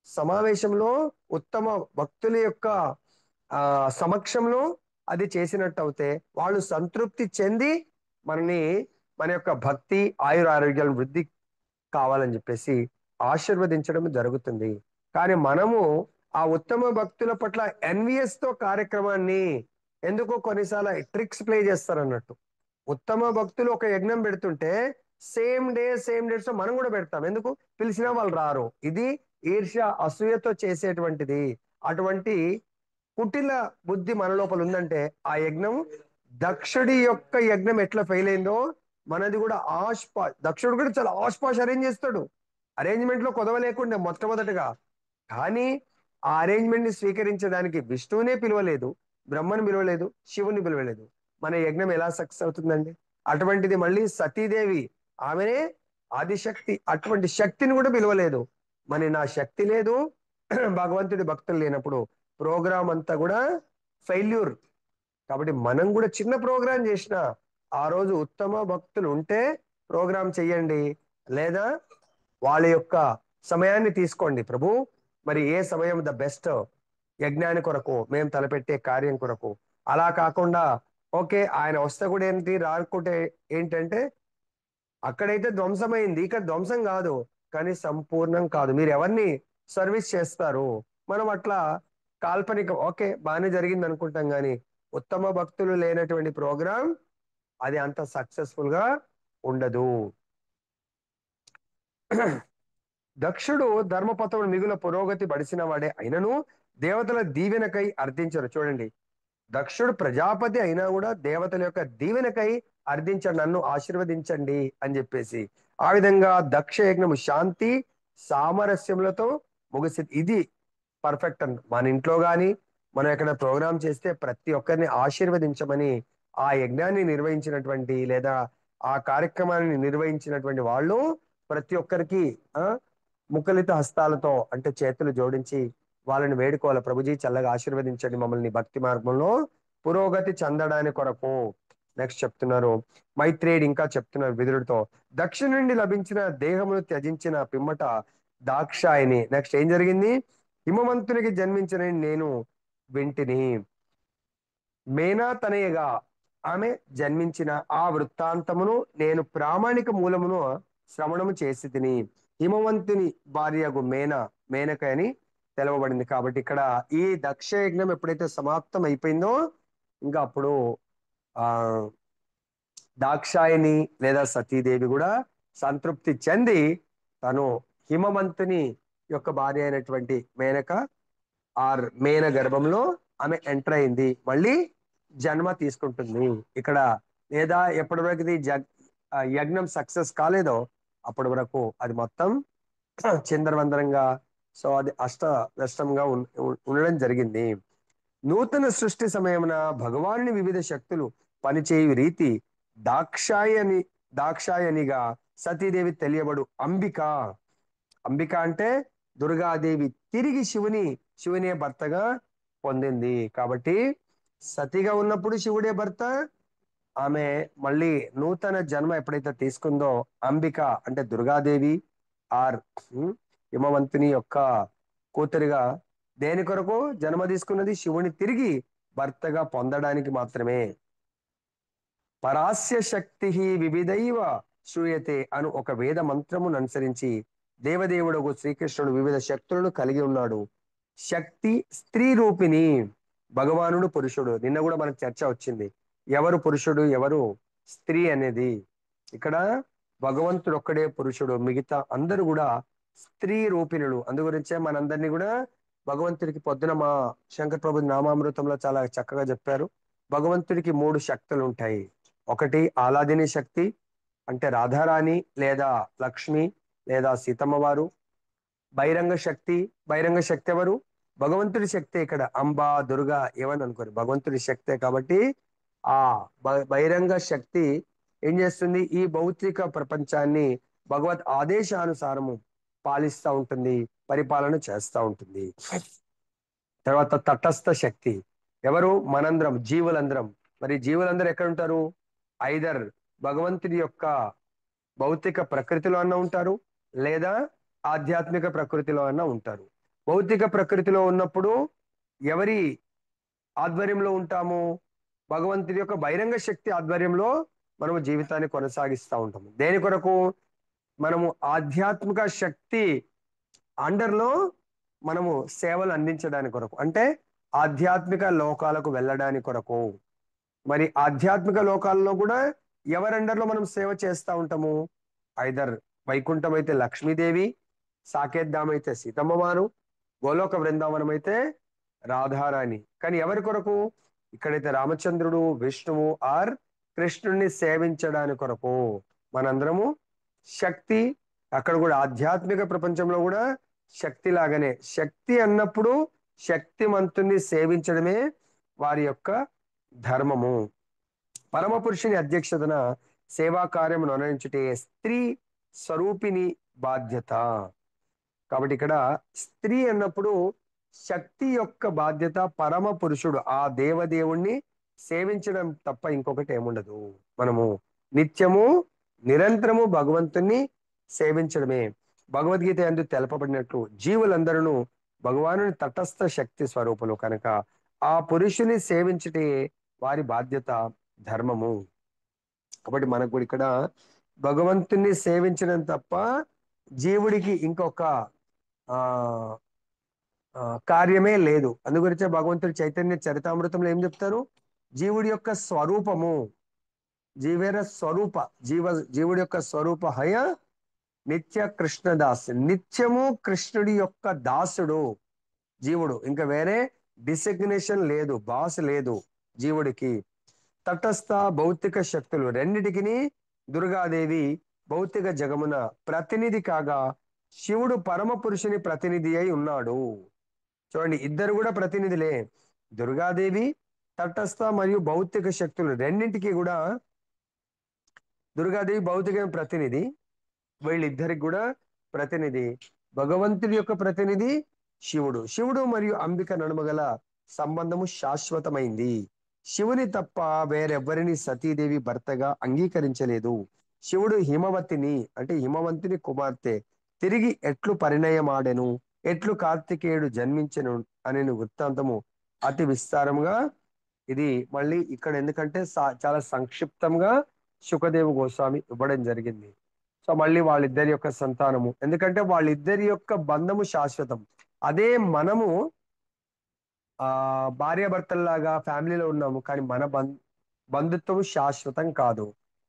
సమావేశంలో, ఉత్తమ భక్తుల యొక్క సమక్షంలో అది చేసినట్టు అవుతే వాళ్ళు సంతృప్తి చెంది మనని, మన యొక్క భక్తి ఆయుర ఆరోగ్యాల వృద్ధి కావాలని చెప్పేసి ఆశీర్వదించడం జరుగుతుంది. కానీ మనము ఆ ఉత్తమ భక్తుల పట్ల ఎన్విఎస్ తో కార్యక్రమాన్ని ఎందుకో కొన్నిసార్లు ట్రిక్స్ ప్లే చేస్తారు అన్నట్టు. ఉత్తమ భక్తులు ఒక యజ్ఞం పెడుతుంటే సేమ్ డేట్స్ లో మనం కూడా పెడతాం. ఎందుకు? పిలిచినా వాళ్ళు రారు. ఇది ఈర్ష్య అసూయతో చేసేటువంటిది. అటువంటి కుటిల బుద్ధి మన లోపల ఉందంటే ఆ యజ్ఞం, దక్షుడి యొక్క యజ్ఞం ఎట్లా ఫెయిల్ అయిందో మనది కూడా దక్షుడు కూడా చాలా ఆష్ పాష్ అరేంజ్ చేస్తాడు. అరేంజ్మెంట్ లో కొదవ లేకుండా మొట్టమొదటిగా. కానీ ఆ అరేంజ్మెంట్ ని స్వీకరించడానికి విష్ణువునే పిలవలేదు, బ్రహ్మను పిలవలేదు, శివుని పిలవలేదు. మన యజ్ఞం ఎలా సక్సెస్ అవుతుందండి? అటువంటిది మళ్ళీ సతీదేవి, ఆమెనే ఆదిశక్తి, అటువంటి శక్తిని కూడా పిలవలేదు. మరి నా శక్తి లేదు, భగవంతుడి భక్తులు లేనప్పుడు ప్రోగ్రామ్ అంతా కూడా ఫెయిల్యూర్. కాబట్టి మనం కూడా చిన్న ప్రోగ్రాం చేసిన ఆ రోజు ఉత్తమ భక్తులు ఉంటే ప్రోగ్రాం చెయ్యండి, లేదా వాళ్ళ యొక్క సమయాన్ని తీసుకోండి. ప్రభు, మరి ఏ సమయం ద బెస్ట్ యజ్ఞాని కొరకు, మేము తలపెట్టే కార్యం కొరకు. అలా కాకుండా ఓకే ఆయన వస్తే కూడా ఏంటి, రాకుంటే ఏంటంటే అక్కడైతే ధ్వంసమైంది, ఇక్కడ ధ్వంసం కాదు, కానీ సంపూర్ణం కాదు. మీరు ఎవరిని సర్వీస్ చేస్తారు? మనం అట్లా కాల్పనిక ఓకే బాగానే జరిగింది అనుకుంటాం, కానీ ఉత్తమ భక్తులు లేనటువంటి ప్రోగ్రాం అది అంత సక్సెస్ఫుల్ గా ఉండదు. దక్షుడు ధర్మపథమును మిగుల పురోగతి పడిసిన వాడే అయినను దేవతల దీవెనకై అర్థించరు. చూడండి, దక్షుడు ప్రజాపతి అయినా కూడా దేవతల యొక్క దీవెనకై అర్థించండి, నన్ను ఆశీర్వదించండి అని చెప్పేసి. ఆ విధంగా దక్ష యజ్ఞము శాంతి సామరస్యములతో ముగిసింది. ఇది పర్ఫెక్ట్ అండి. మన ఇంట్లో గాని మనం ఎక్కడ ప్రోగ్రామ్ చేస్తే ప్రతి ఒక్కరిని ఆశీర్వదించమని ఆ యజ్ఞాన్ని నిర్వహించినటువంటి లేదా ఆ కార్యక్రమాన్ని నిర్వహించినటువంటి వాళ్ళు ప్రతి ఒక్కరికి ఆ ముఖలిత హస్తాలతో అంటే చేతులు జోడించి వాళ్ళని వేడుకోవాలి, ప్రభుజీ చల్లగా ఆశీర్వదించండి మమ్మల్ని భక్తి మార్గంలో పురోగతి చెందడానికి కొరకు. నెక్స్ట్ చెప్తున్నారు మైత్రేయుడు, ఇంకా చెప్తున్నారు విదురుడితో, దక్షిణ నుండి లభించిన దేహమును త్యజించిన పిమ్మట దాక్షాయిని. నెక్స్ట్ ఏం జరిగింది? హిమవంతునికి జన్మించిన నేను వింటిని. మేనా తనయగా ఆమె జన్మించిన ఆ వృత్తాంతమును నేను ప్రామాణిక మూలమును శ్రవణము చేసి తిని. హిమవంతుని భార్యకు మేనక అని తెలవబడింది. కాబట్టి ఇక్కడ ఈ దక్ష యజ్ఞం ఎప్పుడైతే సమాప్తం అయిపోయిందో ఇంకా అప్పుడు ఆ దాక్షాయిని లేదా సతీదేవి కూడా సంతృప్తి చెంది తను హిమవంతుని యొక్క భార్య అయినటువంటి మేన గర్భంలో ఆమె ఎంటర్ అయింది, మళ్ళీ జన్మ తీసుకుంటుంది ఇక్కడ. లేదా ఎప్పటి వరకు ఇది యజ్ఞం సక్సెస్ కాలేదో అప్పటి వరకు అది మొత్తం చిందరవందరంగా, సో అది అష్టవ్యష్టంగా ఉండడం జరిగింది. నూతన సృష్టి సమయమున భగవానుని వివిధ శక్తులు పనిచేయు రీతి దాక్షాయనిగా సతీదేవి తెలియబడు అంబిక అంటే దుర్గాదేవి తిరిగి శివునే భర్తగా పొందింది. కాబట్టి సతిగా ఉన్నప్పుడు శివుడే భర్త, ఆమె మళ్ళీ నూతన జన్మ ఎప్పుడైతే తీసుకుందో అంబిక అంటే దుర్గాదేవి ఆర్ హిమవంతుని యొక్క కూతురిగా దేని కొరకు జన్మ తీసుకున్నది? శివుని తిరిగి భర్తగా పొందడానికి మాత్రమే. పరాస్య శక్తి వివిధైవ శ్రూయతే అను ఒక వేద మంత్రమును అనుసరించి దేవదేవుడు శ్రీకృష్ణుడు వివిధ శక్తులను కలిగి ఉన్నాడు. శక్తి స్త్రీ రూపిణి, భగవానుడు పురుషుడు. నిన్న కూడా మనకు చర్చ వచ్చింది ఎవరు పురుషుడు ఎవరు స్త్రీ అనేది. ఇక్కడ భగవంతుడు ఒక్కడే పురుషుడు, మిగతా అందరూ కూడా స్త్రీ రూపిణులు. అందు గురించే మనందరినీ కూడా భగవంతుడికి పొద్దున మా శంకర్ ప్రభు నామామృతంలో చాలా చక్కగా చెప్పారు. భగవంతుడికి 3 శక్తులు ఉంటాయి. ఒకటి ఆలాదిని శక్తి అంటే రాధారాణి లేదా లక్ష్మి లేదా సీతమ్మ వారు. బహిరంగ శక్తి ఎవరు? భగవంతుడి శక్తి. ఇక్కడ అంబా దుర్గా ఏమని అనుకోరు, భగవంతుడి శక్తే. కాబట్టి ఆ బహిరంగ శక్తి ఏం చేస్తుంది? ఈ భౌతిక ప్రపంచాన్ని భగవత్ ఆదేశానుసారము పాలిస్తూ ఉంటుంది, పరిపాలన చేస్తూ ఉంటుంది. తర్వాత తటస్థ శక్తి ఎవరు? మనందరం, జీవులందరం. మరి జీవులందరూ ఎక్కడ ఉంటారు? ఐదర్ భగవంతుడి యొక్క భౌతిక ప్రకృతిలో అన్న ఉంటారు లేదా ఆధ్యాత్మిక ప్రకృతిలో అన్న ఉంటారు. భౌతిక ప్రకృతిలో ఉన్నప్పుడు ఎవరి ఆధ్వర్యంలో ఉంటాము? భగవంతుడి యొక్క బహిరంగ శక్తి ఆధ్వర్యంలో మనము జీవితాన్ని కొనసాగిస్తూ ఉంటాము. దేని కొరకు? మనము ఆధ్యాత్మిక శక్తి అండర్లో మనము సేవలు అందించడానికి కొరకు, అంటే ఆధ్యాత్మిక లోకాలకు వెళ్ళడానికి కొరకు. మరి ఆధ్యాత్మిక లోకాల్లో కూడా ఎవరి అండర్లో మనం సేవ చేస్తూ ఉంటాము? ఐదర్ వైకుంఠం అయితే లక్ష్మీదేవి, సాకేత్ అయితే సీతమ్మ వారు, గోలోక బృందావనం అయితే రాధారాణి. కానీ ఎవరి కొరకు? ఇక్కడైతే రామచంద్రుడు, విష్ణువు ఆర్ కృష్ణుణ్ణి సేవించడానికి కొరకు మనందరము శక్తి. అక్కడ కూడా ఆధ్యాత్మిక ప్రపంచంలో కూడా శక్తి లాగానే, శక్తి అన్నప్పుడు శక్తిమంతుణ్ణి సేవించడమే వారి యొక్క ధర్మము. పరమ పురుషుని అధ్యక్షతన సేవా కార్యమును అనుసరించుటే స్త్రీ స్వరూపిణి బాధ్యత. కాబట్టి ఇక్కడ స్త్రీ అన్నప్పుడు శక్తి యొక్క బాధ్యత, పరమ పురుషుడు ఆ దేవదేవుణ్ణి సేవించడం తప్ప ఇంకొకటి ఏముండదు. మనము నిత్యము నిరంతరము భగవంతుణ్ణి సేవించడమే. భగవద్గీత యందు తెలపబడినట్లు జీవులందరూ భగవానుని తటస్థ శక్తి స్వరూపులు కనుక ఆ పురుషుని సేవించటే వారి బాధ్యత, ధర్మము. కాబట్టి మనకు కూడా ఇక్కడ భగవంతుణ్ణి సేవించడం తప్ప జీవుడికి ఇంకొక ఆ కార్యమే లేదు. అందుగురించే భగవంతుడు చైతన్య చరితామృతంలో ఏం చెప్తారు? జీవుడి యొక్క స్వరూపము, జీవేర స్వరూప జీవుడి యొక్క స్వరూప హయ నిత్య కృష్ణదాస్, నిత్యము కృష్ణుడి యొక్క దాసుడు జీవుడు. ఇంకా వేరే డిసిగ్నేషన్ లేదు, బాస్ లేదు జీవుడికి. తటస్థ భౌతిక శక్తులు రెండిటికిని దుర్గాదేవి భౌతిక జగమున ప్రతినిధి కాగా శివుడు పరమ పురుషుని ప్రతినిధి అయి ఉన్నాడు. చూడండి, ఇద్దరు కూడా ప్రతినిధులే. దుర్గాదేవి తటస్థ మరియు భౌతిక శక్తులు రెండింటికి కూడా, దుర్గాదేవి భౌతిక ప్రతినిధి, వీళ్ళిద్దరికి కూడా ప్రతినిధి. భగవంతుడి యొక్క ప్రతినిధి శివుడు. శివుడు మరియు అంబిక నడుమగల సంబంధము శాశ్వతమైంది. శివుని తప్ప వేరెవ్వరిని సతీదేవి భర్తగా అంగీకరించలేదు. శివుడు హిమవతిని అంటే హిమవంతుని కుమార్తె తిరిగి ఎట్లు పరిణయమాడెను, ఎట్లు కార్తికేయుడు జన్మించెను అనే వృత్తాంతము అతి విస్తారంగా ఇది మళ్ళీ ఇక్కడ ఎందుకంటే చాలా సంక్షిప్తంగా శుకదేవ గోస్వామి ఇవ్వడం జరిగింది. సో మళ్ళీ వాళ్ళిద్దరి యొక్క సంతానము, ఎందుకంటే వాళ్ళిద్దరి యొక్క బంధము శాశ్వతం. అదే మనము భార్యాభర్తల్లాగా ఫ్యామిలీలో ఉన్నాము, కానీ మన బంధుత్వం శాశ్వతం కాదు,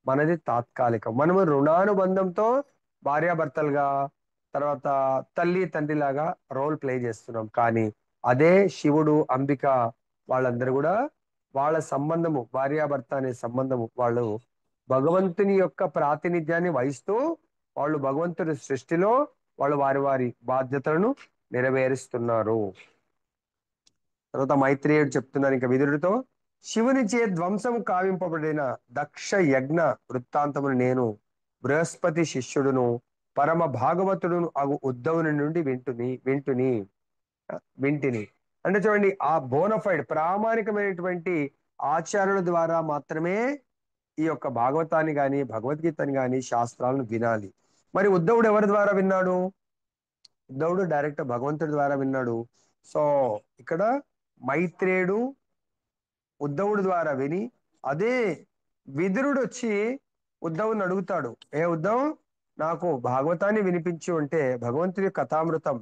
మనది తాత్కాలికం. మనము రుణానుబంధంతో భార్యాభర్తలుగా, తర్వాత తల్లి తండ్రి లాగా రోల్ ప్లే చేస్తున్నాం. కానీ అదే శివుడు అంబిక వాళ్ళందరూ కూడా వాళ్ళ సంబంధము భార్యాభర్త అనే సంబంధము, వాళ్ళు భగవంతుని యొక్క ప్రాతినిధ్యాన్ని వహిస్తూ వాళ్ళు భగవంతుని సృష్టిలో వాళ్ళు వారి వారి బాధ్యతలను నెరవేరుస్తున్నారు. తర్వాత మైత్రేయుడు చెప్తున్నారు ఇంకా విదురుడితో, శివుని చే ధ్వంసం కావింపబడిన దక్ష యజ్ఞ వృత్తాంతమును నేను బృహస్పతి శిష్యుడును పరమ భాగవతుడును అగు ఉద్ధవుని నుండి వింటిని. అంటే చూడండి, ఆ బోనఫైడ్ ప్రామాణికమైనటువంటి ఆచార్యుల ద్వారా మాత్రమే ఈ యొక్క భాగవతాన్ని గాని భగవద్గీతని గాని శాస్త్రాలను వినాలి. మరి ఉద్ధవుడు ఎవరి ద్వారా విన్నాడు? ఉద్ధవుడు డైరెక్ట్ భగవంతుడి ద్వారా విన్నాడు. సో ఇక్కడ మైత్రేయుడు ఉద్ధవుడి ద్వారా విని, అదే విదురుడు వచ్చి ఉద్ధవుని అడుగుతాడు, ఏ ఉద్ధవ్, నాకు భాగవతాన్ని వినిపించు అంటే భగవంతుడి కథామృతం.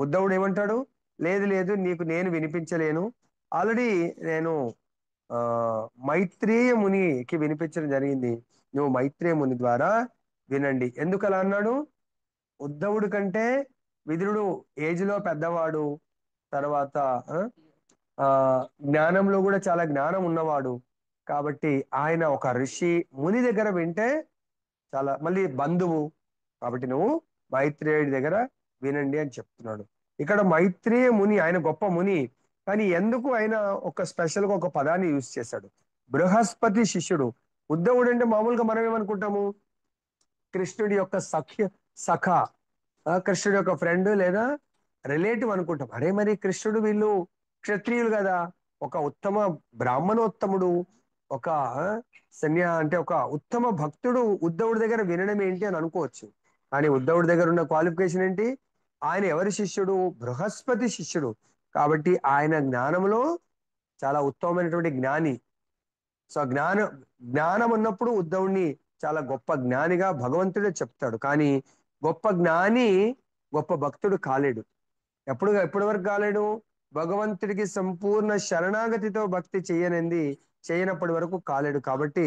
ఉద్ధవుడు ఏమంటాడు? లేదు లేదు, నీకు నేను వినిపించలేను, ఆల్రెడీ నేను ఆ మైత్రేయ మునికి వినిపించడం జరిగింది, నువ్వు మైత్రేయ ముని ద్వారా వినండి. ఎందుకు అలా అన్నాడు? ఉద్ధవుడి కంటే విదురుడు ఏజ్ లో పెద్దవాడు, తర్వాత ఆ జ్ఞానంలో కూడా చాలా జ్ఞానం ఉన్నవాడు. కాబట్టి ఆయన ఒక ఋషి ముని దగ్గర వింటే చాలా, మళ్ళీ బంధువు కాబట్టి నువ్వు మైత్రేయుడి దగ్గర వినండి అని చెప్తున్నాడు. ఇక్కడ మైత్రేయ ముని, ఆయన గొప్ప ముని, కానీ ఎందుకు ఆయన ఒక స్పెషల్ గా ఒక పదాన్ని యూజ్ చేశాడు? బృహస్పతి శిష్యుడు. ఉద్ధవుడు అంటే మామూలుగా మనం ఏమనుకుంటాము? కృష్ణుడి యొక్క సఖ, కృష్ణుడి యొక్క ఫ్రెండ్ లేదా రిలేటివ్ అనుకుంటాం. అరే మరి కృష్ణుడు, వీళ్ళు క్షత్రియులు కదా, ఒక ఉత్తమ బ్రాహ్మణోత్తముడు, ఒక అంటే ఒక ఉత్తమ భక్తుడు ఉద్ధవుడి దగ్గర వినడం ఏంటి అని అనుకోవచ్చు. కానీ ఉద్ధవుడి దగ్గర ఉన్న క్వాలిఫికేషన్ ఏంటి? ఆయన ఎవరి శిష్యుడు? బృహస్పతి శిష్యుడు. కాబట్టి ఆయన జ్ఞానంలో చాలా ఉత్తమమైనటువంటి జ్ఞాని. సో జ్ఞానం ఉన్నప్పుడు ఉద్ధవుణ్ణి చాలా గొప్ప జ్ఞానిగా భగవంతుడే చెప్తాడు. కానీ గొప్ప జ్ఞాని గొప్ప భక్తుడు కాలేడు. ఎప్పటి వరకు కాలేడు? భగవంతుడికి సంపూర్ణ శరణాగతితో భక్తి చేయనప్పటి వరకు కాలేడు. కాబట్టి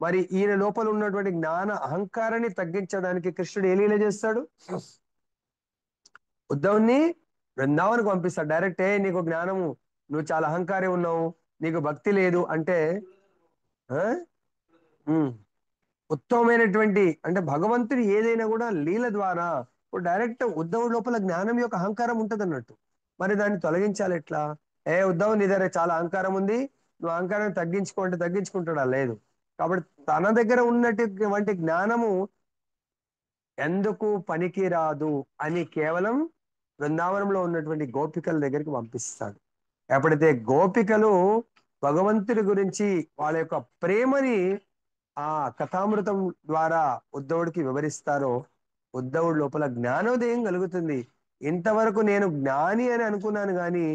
మరి ఈయన లోపల ఉన్నటువంటి జ్ఞాన అహంకారాన్ని తగ్గించడానికి కృష్ణుడు ఏ లీల చేస్తాడు? ఉద్ధవుణ్ణి బృందావనికి పంపిస్తాడు డైరెక్ట్. నీకు జ్ఞానము, నువ్వు చాలా అహంకారి ఉన్నావు, నీకు భక్తి లేదు అంటే ఉత్తమమైనటువంటి అంటే భగవంతుడు ఏదైనా కూడా లీల ద్వారా, ఇప్పుడు డైరెక్ట్ ఉద్ధవుడి లోపల జ్ఞానం యొక్క అహంకారం ఉంటది అన్నట్టు. మరి దాన్ని తొలగించాలి ఎట్లా? ఉద్ధవ్, నీ దగ్గర చాలా అహంకారం ఉంది, నువ్వు అహంకారాన్ని తగ్గించుకుంటే తగ్గించుకుంటాడా? లేదు. కాబట్టి తన దగ్గర ఉన్నటువంటి జ్ఞానము ఎందుకు పనికి రాదు అని కేవలం బృందావనంలో ఉన్నటువంటి గోపికల దగ్గరికి పంపిస్తాడు. ఎప్పుడైతే గోపికలు భగవంతుడి గురించి వాళ్ళ యొక్క ప్రేమని ఆ కథామృతం ద్వారా ఉద్ధవుడికి వివరిస్తారో, ఉద్ధవుడి లోపల జ్ఞానోదయం కలుగుతుంది. ఇంతవరకు నేను జ్ఞాని అని అనుకున్నాను కానీ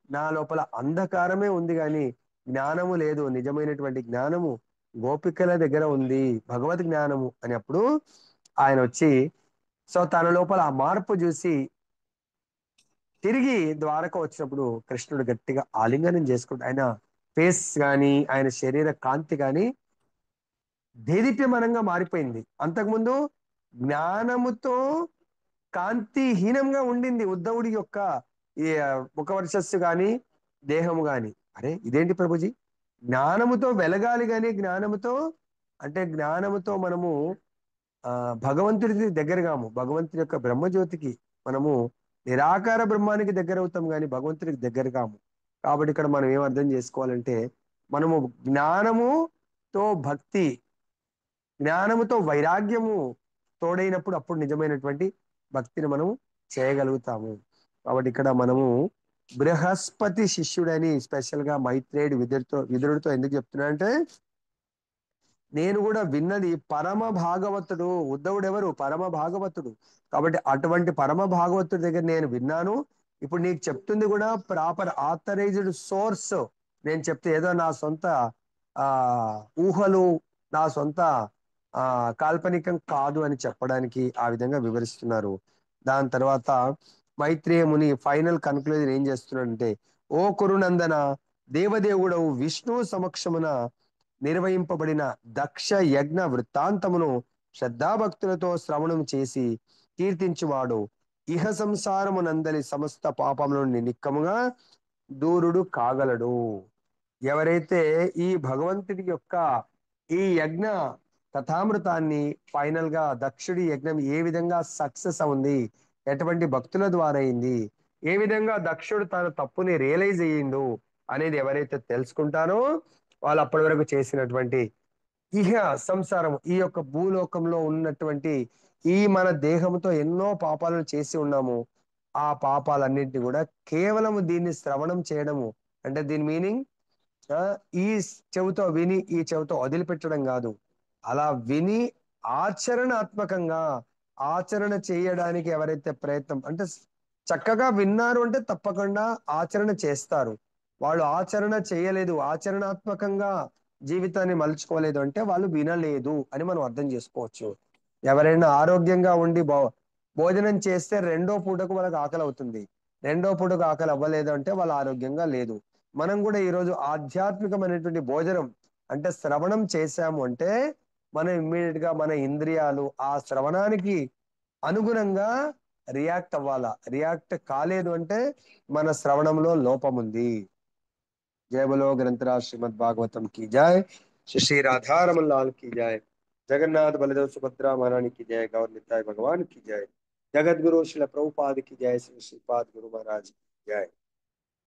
నా లోపల అంధకారమే ఉంది, కానీ జ్ఞానము లేదు, నిజమైనటువంటి జ్ఞానము గోపికల దగ్గర ఉంది భగవద్ జ్ఞానము అని అప్పుడు ఆయన వచ్చి సో తన లోపల ఆ మార్పు చూసి తిరిగి ద్వారక వచ్చినప్పుడు కృష్ణుడు గట్టిగా ఆలింగనం చేసుకుంటూ ఆయన ఫేస్ గాని ఆయన శరీర కాంతి గాని దేదీప్యమానంగా మారిపోయింది. అంతకుముందు జ్ఞానముతో కాంతిహీనంగా ఉండింది ఉద్ధవుడి యొక్క ఈ ముఖ వర్చస్సు గాని దేహము గాని. అరే ఇదేంటి ప్రభుజీ, జ్ఞానముతో వెలగాలి గాని జ్ఞానముతో అంటే జ్ఞానముతో మనము ఆ భగవంతుడికి దగ్గరగాము, భగవంతుడి యొక్క బ్రహ్మజ్యోతికి మనము నిరాకార బ్రహ్మానికి దగ్గర అవుతాం కానీ భగవంతుడికి దగ్గర కాము. కాబట్టి ఇక్కడ మనం ఏం అర్థం చేసుకోవాలంటే మనము జ్ఞానముతో భక్తి, జ్ఞానముతో వైరాగ్యము తోడైనప్పుడు అప్పుడు నిజమైనటువంటి భక్తిని మనము చేయగలుగుతాము. కాబట్టి ఇక్కడ మనము బృహస్పతి శిష్యుడని స్పెషల్ గా మైత్రేయుడు విదురుడితో ఎందుకు చెప్తున్నా అంటే నేను కూడా విన్నది పరమ భాగవతుడు. ఉద్ధవుడు ఎవరు? పరమ భాగవతుడు. కాబట్టి అటువంటి పరమ భాగవతుడి దగ్గర నేను విన్నాను. ఇప్పుడు నీకు చెప్తుంది కూడా ప్రాపర్ ఆథరైజ్డ్ సోర్స్. నేను చెప్తే ఏదో నా సొంత ఆ ఊహలు, నా సొంత కాల్పనికం కాదు అని చెప్పడానికి ఆ విధంగా వివరిస్తున్నారు. దాని తర్వాత మైత్రేయ ముని ఫైనల్ కన్క్లూజన్ ఏం చేస్తున్నాడంటే, ఓ కురునందన, దేవదేవుడవు విష్ణు సమక్షమున నిర్వహింపబడిన దక్ష యజ్ఞ వృత్తాంతమును శ్రద్ధాభక్తులతో శ్రవణం చేసి కీర్తించువాడు ఇహ సంసారమునందలి సమస్త పాపముల నుండి నిక్కముగా దూరుడు కాగలడు. ఎవరైతే ఈ భగవంతుడి యొక్క ఈ యజ్ఞ కథామృతాన్ని ఫైనల్ గా దక్షుడి యజ్ఞం ఏ విధంగా సక్సెస్ ఉంది, ఎటువంటి భక్తుల ద్వారా అయింది, ఏ విధంగా దక్షుడు తన తప్పుని రియలైజ్ అయ్యిండు అనేది ఎవరైతే తెలుసుకుంటారో వాళ్ళు అప్పటి వరకు చేసినటువంటి ఇహ సంసారం, ఈ యొక్క భూలోకంలో ఉన్నటువంటి ఈ మన దేహంతో ఎన్నో పాపాలను చేసి ఉన్నాము. ఆ పాపాలన్నింటినీ కూడా కేవలం దీన్ని శ్రవణం చేయడము అంటే దీని మీనింగ్ ఆ ఈ చెవితో విని ఈ చెవితో వదిలిపెట్టడం కాదు. అలా విని ఆచరణాత్మకంగా ఆచరణ చేయడానికి ఎవరైతే ప్రయత్నం అంటే చక్కగా విన్నారు అంటే తప్పకుండా ఆచరణ చేస్తారు. వాళ్ళు ఆచరణ చేయలేదు, ఆచరణాత్మకంగా జీవితాన్ని మలుచుకోలేదు అంటే వాళ్ళు వినలేదు అని మనం అర్థం చేసుకోవచ్చు. ఎవరైనా ఆరోగ్యంగా ఉండి భోజనం చేస్తే రెండో పూటకు వాళ్ళకి ఆకలి అవుతుంది. రెండో పూటకు ఆకలి అవ్వలేదు అంటే వాళ్ళు ఆరోగ్యంగా లేదు. మనం కూడా ఈరోజు ఆధ్యాత్మికమైనటువంటి భోజనం అంటే శ్రవణం చేశాము అంటే మనం ఇమ్మీడియట్ గా మన ఇంద్రియాలు ఆ శ్రవణానికి అనుగుణంగా రియాక్ట్ అవ్వాలా. రియాక్ట్ కాలేదు అంటే మన శ్రవణంలో లోపం ఉంది. जय बोलो ग्रंथराज श्रीमद् भागवतम की जय। श्री श्री राधा रमन लाल की जय। जगन्नाथ बलदेव सुभद्रा महारानी की जय। गौर निताय भगवान की जय। जगत गुरु श्री प्रभुपाद की जय। श्री श्रीपाद गुरु महाराज की जय।